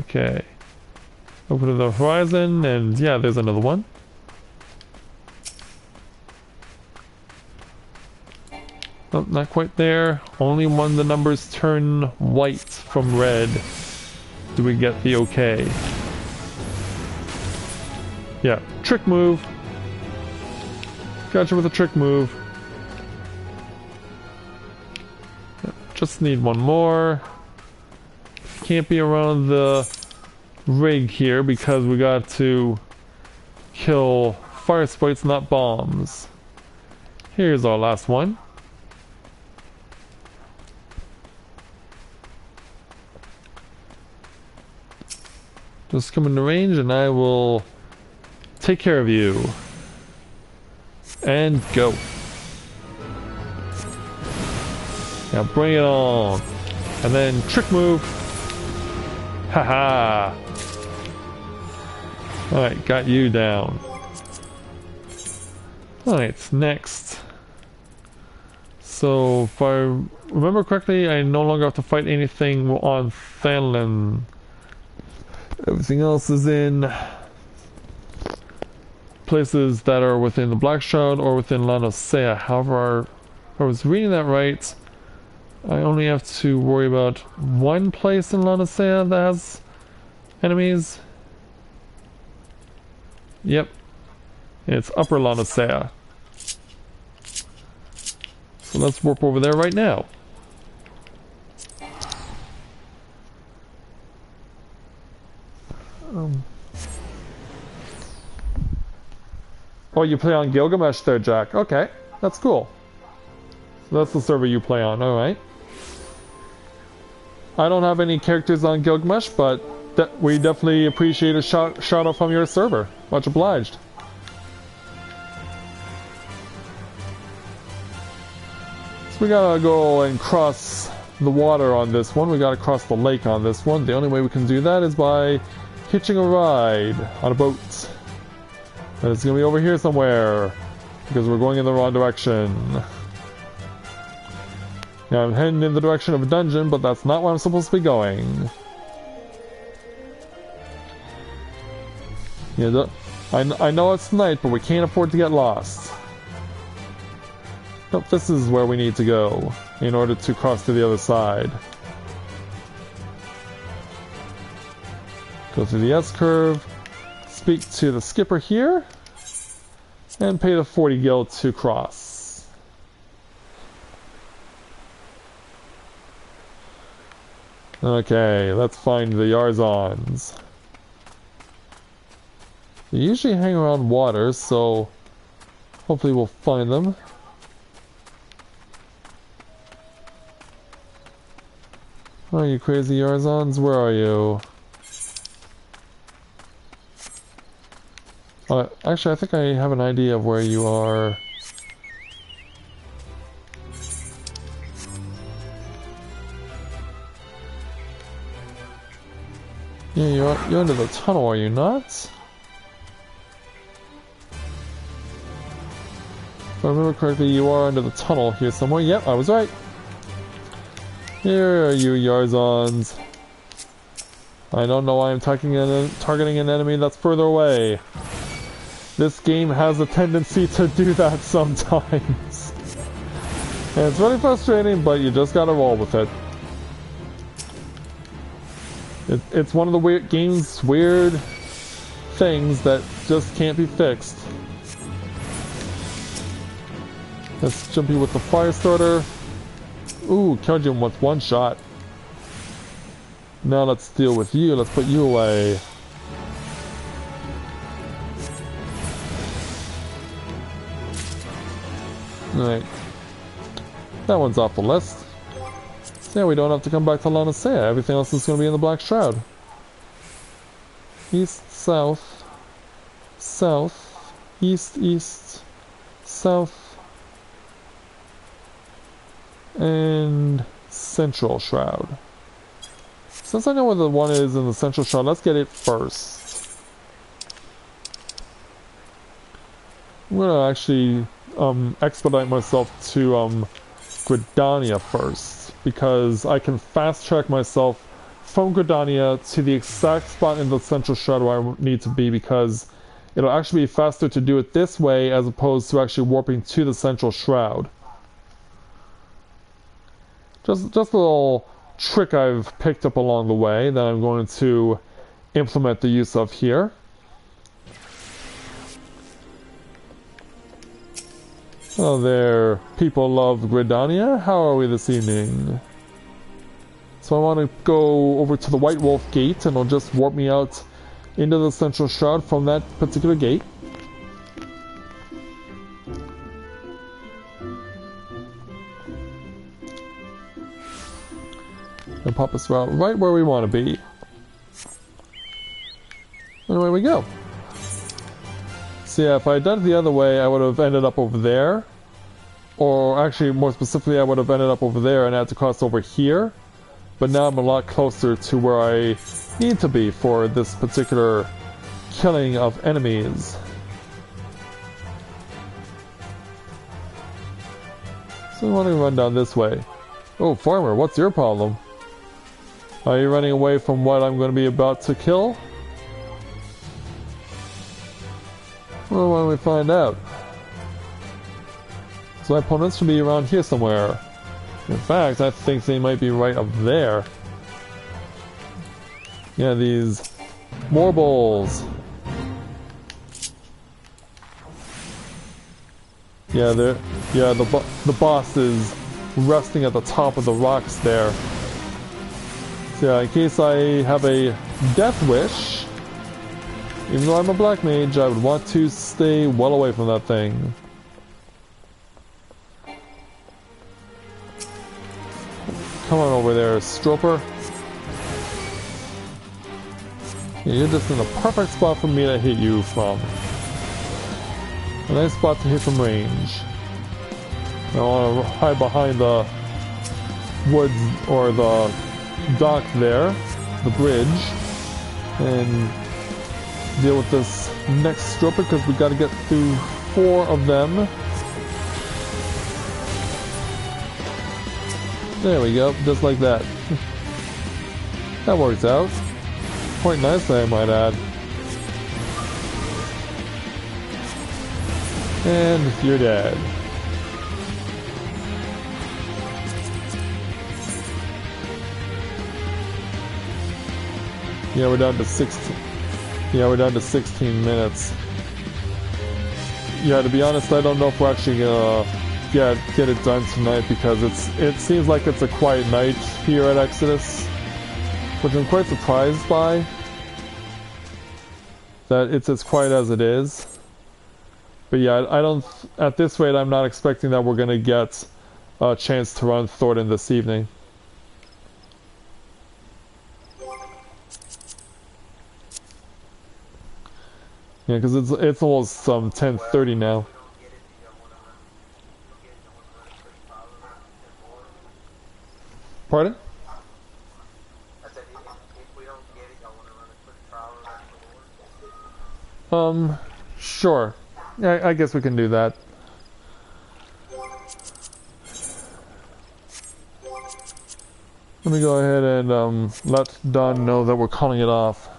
Okay. Open to the horizon, and yeah, there's another one. Oh, not quite there. Only when the numbers turn white from red do we get the okay. Yeah, trick move. Gotcha with a trick move. Just need one more. Can't be around the rig here because we got to kill fire sprites, not bombs. Here's our last one. Just come into range and I will take care of you. And go. Now bring it on. And then trick move. Haha. Alright, got you down. Alright, next. So, if I remember correctly, I no longer have to fight anything on Thanlin. Everything else is in places that are within the Black Shroud or within Eorzea. However, if I was reading that right, I only have to worry about one place in Eorzea that has enemies. Yep. It's Upper Eorzea. So let's warp over there right now. Oh, you play on Gilgamesh there, Jack. Okay, that's cool. So that's the server you play on, alright. I don't have any characters on Gilgamesh, but we definitely appreciate a shout out from your server. Much obliged. So we gotta go and cross the water on this one. We gotta cross the lake on this one. The only way we can do that is by hitching a ride on a boat. And it's gonna be over here somewhere because we're going in the wrong direction. Now I'm heading in the direction of a dungeon, but that's not where I'm supposed to be going. Yeah, I know it's night, but we can't afford to get lost. Nope, this is where we need to go in order to cross to the other side. Go through the S-curve, speak to the skipper here, and pay the 40 gil to cross. Okay, let's find the Yarzons. They usually hang around water, so hopefully we'll find them. Oh, you crazy Yarzons, where are you? Actually, I think I have an idea of where you are. Yeah, you're under the tunnel, are you not? If I remember correctly, you are under the tunnel here somewhere. Yep, I was right. Here are you, Yarzons. I don't know why I'm targeting an enemy that's further away. This game has a tendency to do that sometimes. And it's really frustrating, but you just gotta roll with it. It's one of the weird things that just can't be fixed. Let's jump you with the fire starter. Ooh, killed him with one shot. Now let's deal with you. Let's put you away. Alright. That one's off the list. So yeah, we don't have to come back to Eorzea. Everything else is going to be in the Black Shroud. East, south, south, east, east, south, and central shroud. since I know where the one is in the central shard, let's get it first. I'm gonna actually expedite myself to Gridania first, because I can fast track myself from Gridania to the exact spot in the central shard where I need to be, because it'll actually be faster to do it this way as opposed to actually warping to the central shroud. Just a little trick I've picked up along the way that I'm going to implement the use of here. Hello there, people of Gridania. How are we this evening? So I want to go over to the White Wolf Gate, and it'll just warp me out into the central shard from that particular gate. And pop us right where we want to be. And away we go. So yeah, if I had done it the other way, I would have ended up over there. Or actually, more specifically, I would have ended up over there and had to cross over here. But now I'm a lot closer to where I need to be for this particular killing of enemies. So I want to run down this way. Oh, farmer, what's your problem? Are you running away from what I'm going to be about to kill? Well, why don't we find out? So my opponents should be around here somewhere. In fact, I think they might be right up there. Yeah, these Morbles. Yeah, the boss is resting at the top of the rocks there. So yeah, in case I have a death wish, even though I'm a black mage, I would want to stay well away from that thing. Come on over there, Stroper. Yeah, you're just in the perfect spot for me to hit you from. A nice spot to hit from range. I want to hide behind the woods or the dock there, the bridge, and deal with this next Stroper because we got to get through 4 of them. There we go, just like that. That works out. Quite nicely, I might add. And you're dead. Yeah, we're down to 16. Yeah, we're down to 16 minutes. Yeah, to be honest, I don't know if we're actually gonna get it done tonight because it seems like it's a quiet night here at Exodus, which I'm quite surprised by. That it's as quiet as it is. But yeah, I don't. At this rate, I'm not expecting that we're gonna get a chance to run Thornton this evening. Yeah, because it's almost 10:30 now. Pardon?
I said, if we don't get it, y'all want to run a quick trial of that?
Sure. Yeah, I guess we can do that. Let me go ahead and let Don know that we're calling it off.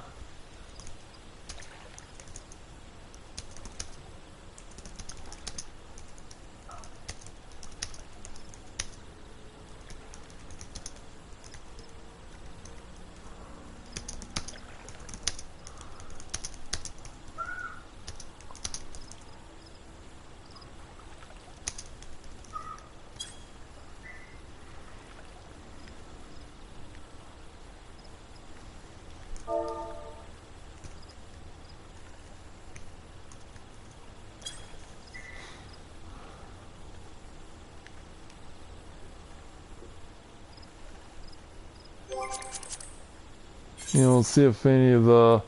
You know, see if any of the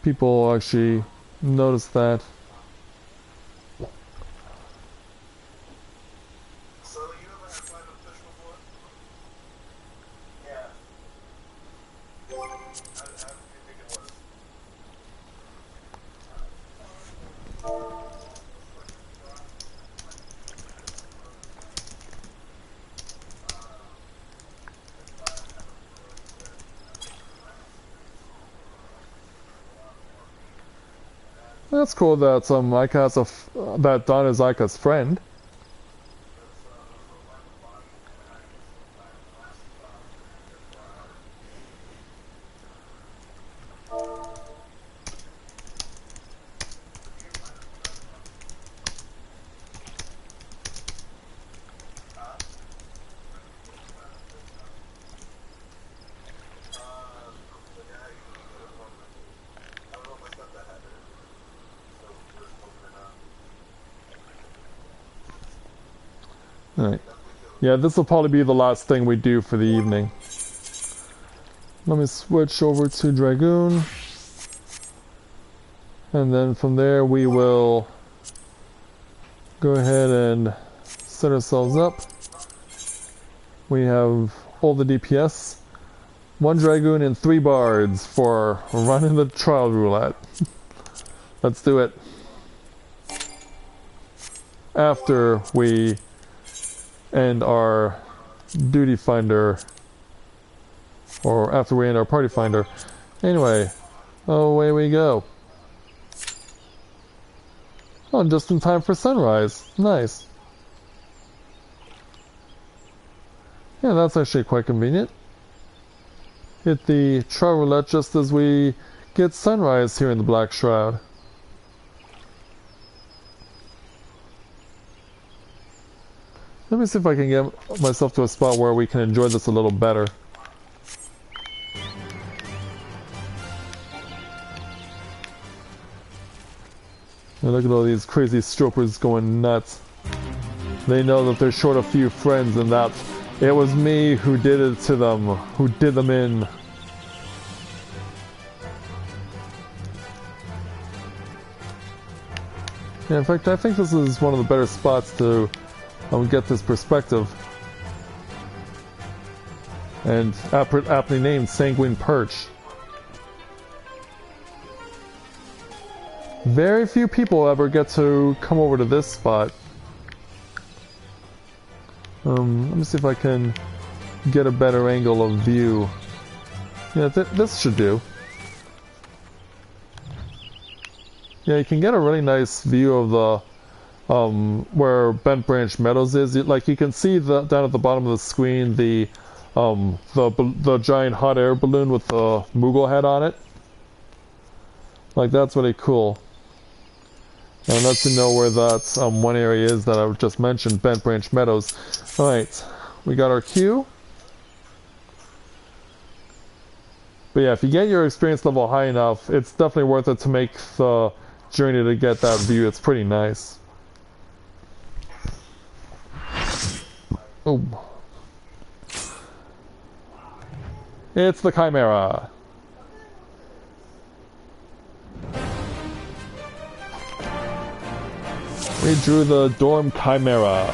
people actually notice that.
So you ever had platinum fish before?
Yeah.
That's cool that that Don is Aika's friend. Alright. Yeah, this will probably be the last thing we do for the evening. Let me switch over to Dragoon. And then from there we will go ahead and set ourselves up. We have all the DPS. 1 Dragoon and 3 Bards for running the trial roulette. Let's do it. After we end our duty finder, or after we end our party finder. Anyway, away we go. Oh, just in time for sunrise. Nice. Yeah, that's actually quite convenient. Hit the trial roulette just as we get sunrise here in the Black Shroud. Let me see if I can get myself to a spot where we can enjoy this a little better. And look at all these crazy stropers going nuts. They know that they're short a few friends and that it was me who did it to them, who did them in. Yeah, in fact, I think this is one of the better spots to get this perspective. And aptly named Sanguine Perch. Very few people ever get to come over to this spot. Let me see if I can get a better angle of view. Yeah, this should do. Yeah, you can get a really nice view of the where Bent Branch Meadows is. Like you can see down at the bottom of the screen the giant hot air balloon with the Moogle head on it. Like that's really cool. And lets you know where that one area is that I just mentioned, Bent Branch Meadows. Alright, we got our queue. But yeah, if you get your experience level high enough, it's definitely worth it to make the journey to get that view. It's pretty nice. Oh. It's the Chimera. We drew the Dorm Chimera.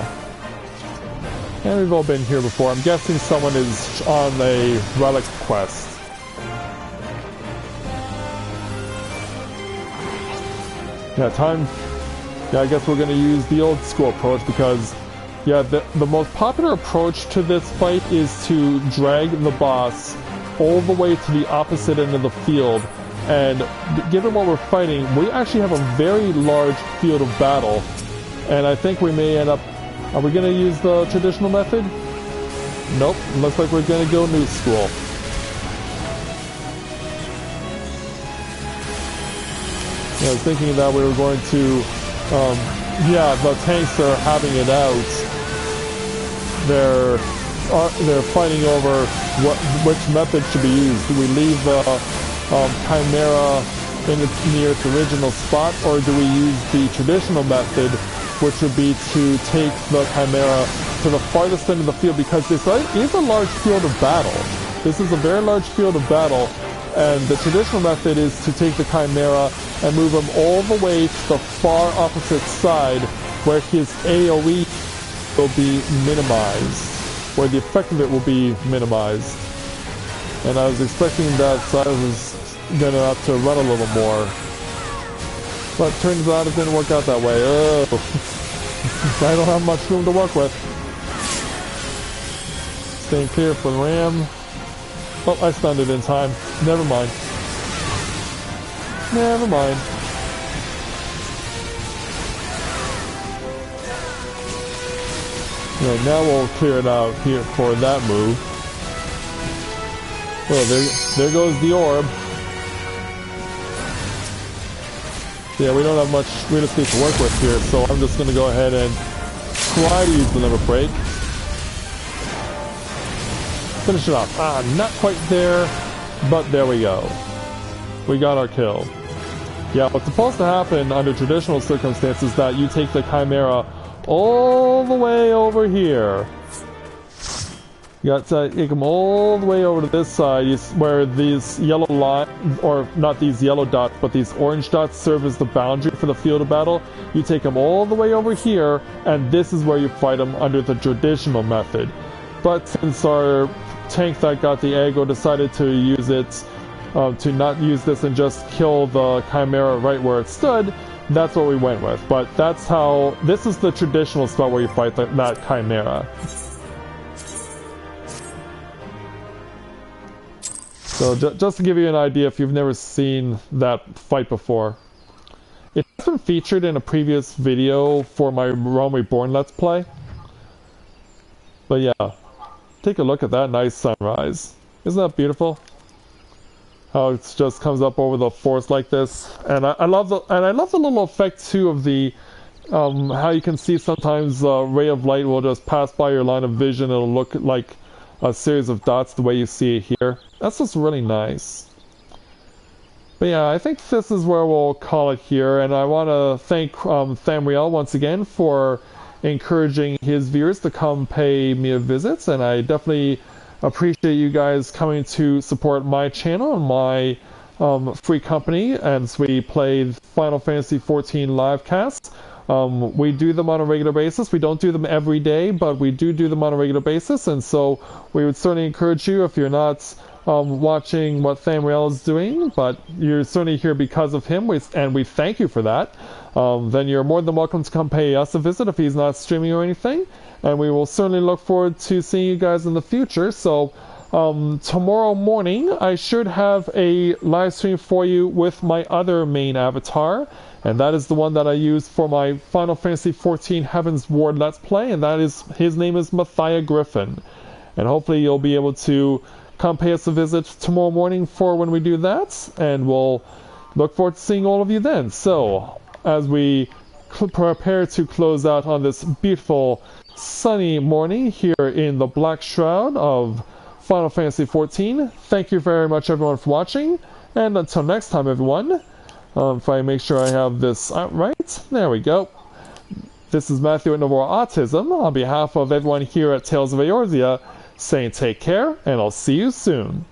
And we've all been here before. I'm guessing someone is on a relic quest. Yeah, I guess we're going to use the old school approach because, yeah, the most popular approach to this fight is to drag the boss all the way to the opposite end of the field. And given what we're fighting, we actually have a very large field of battle. And I think we may end up... Are we going to use the traditional method? Nope. Looks like we're going to go new school. I was thinking that we were going to... yeah, the tanks are having it out. They're fighting over which method should be used. Do we leave the Chimera in its near its original spot, or do we use the traditional method, which would be to take the Chimera to the farthest end of the field, because this is a large field of battle. This is a very large field of battle, and the traditional method is to take the Chimera and move him all the way to the far opposite side, where his AoE will be minimized, where the effect of it will be minimized. And I was expecting that I was going to have to run a little more. But turns out it didn't work out that way. I don't have much room to work with. Staying clear for the ram. Oh, I stunned it in time. Never mind. Never mind. Right, now we'll clear it out here for that move. Well, there goes the orb. Yeah, we don't have much real estate to work with here, so I'm just going to go ahead and try to use the limit break. Finish it off. Ah, not quite there, but there we go. We got our kill. Yeah, what's supposed to happen under traditional circumstances is that you take the Chimera all the way over here. You got to take them all the way over to this side, where these yellow lines, or not these yellow dots, but these orange dots serve as the boundary for the field of battle. You take them all the way over here, and this is where you fight them under the traditional method. But since our tank that got the aggro decided to use it, to not use this and just kill the Chimera right where it stood, that's what we went with. But that's how, this is the traditional spot where you fight that Chimera. So just to give you an idea, if you've never seen that fight before. It has been featured in a previous video for my Realm Reborn Let's Play. But yeah, take a look at that nice sunrise. Isn't that beautiful? How it just comes up over the forest like this, and I love the little effect too of the how you can see sometimes a ray of light will just pass by your line of vision. It'll look like a series of dots the way you see it here. That's just really nice. But yeah, I think this is where we'll call it here, and I want to thank Thamriel once again for encouraging his viewers to come pay me a visit, and I definitely appreciate you guys coming to support my channel and my free company as we play Final Fantasy XIV live casts. We do them on a regular basis. We don't do them every day, but we do them on a regular basis, and so we would certainly encourage you, if you're not watching what Thamriel is doing, but you're certainly here because of him, and we thank you for that, then you're more than welcome to come pay us a visit if he's not streaming or anything. And we will certainly look forward to seeing you guys in the future. So tomorrow morning I should have a live stream for you with my other main avatar, and that is the one that I use for my Final Fantasy XIV Heavensward Let's Play, and that is, his name is Mathia Griffin. And hopefully you'll be able to come pay us a visit tomorrow morning for when we do that, and we'll look forward to seeing all of you then. So as we prepare to close out on this beautiful sunny morning here in the Black Shroud of Final Fantasy XIV. Thank you very much everyone for watching, and until next time everyone, if I make sure I have this right, there we go. This is Matthew at Novaura Autism on behalf of everyone here at Tales of Eorzea, saying take care, and I'll see you soon.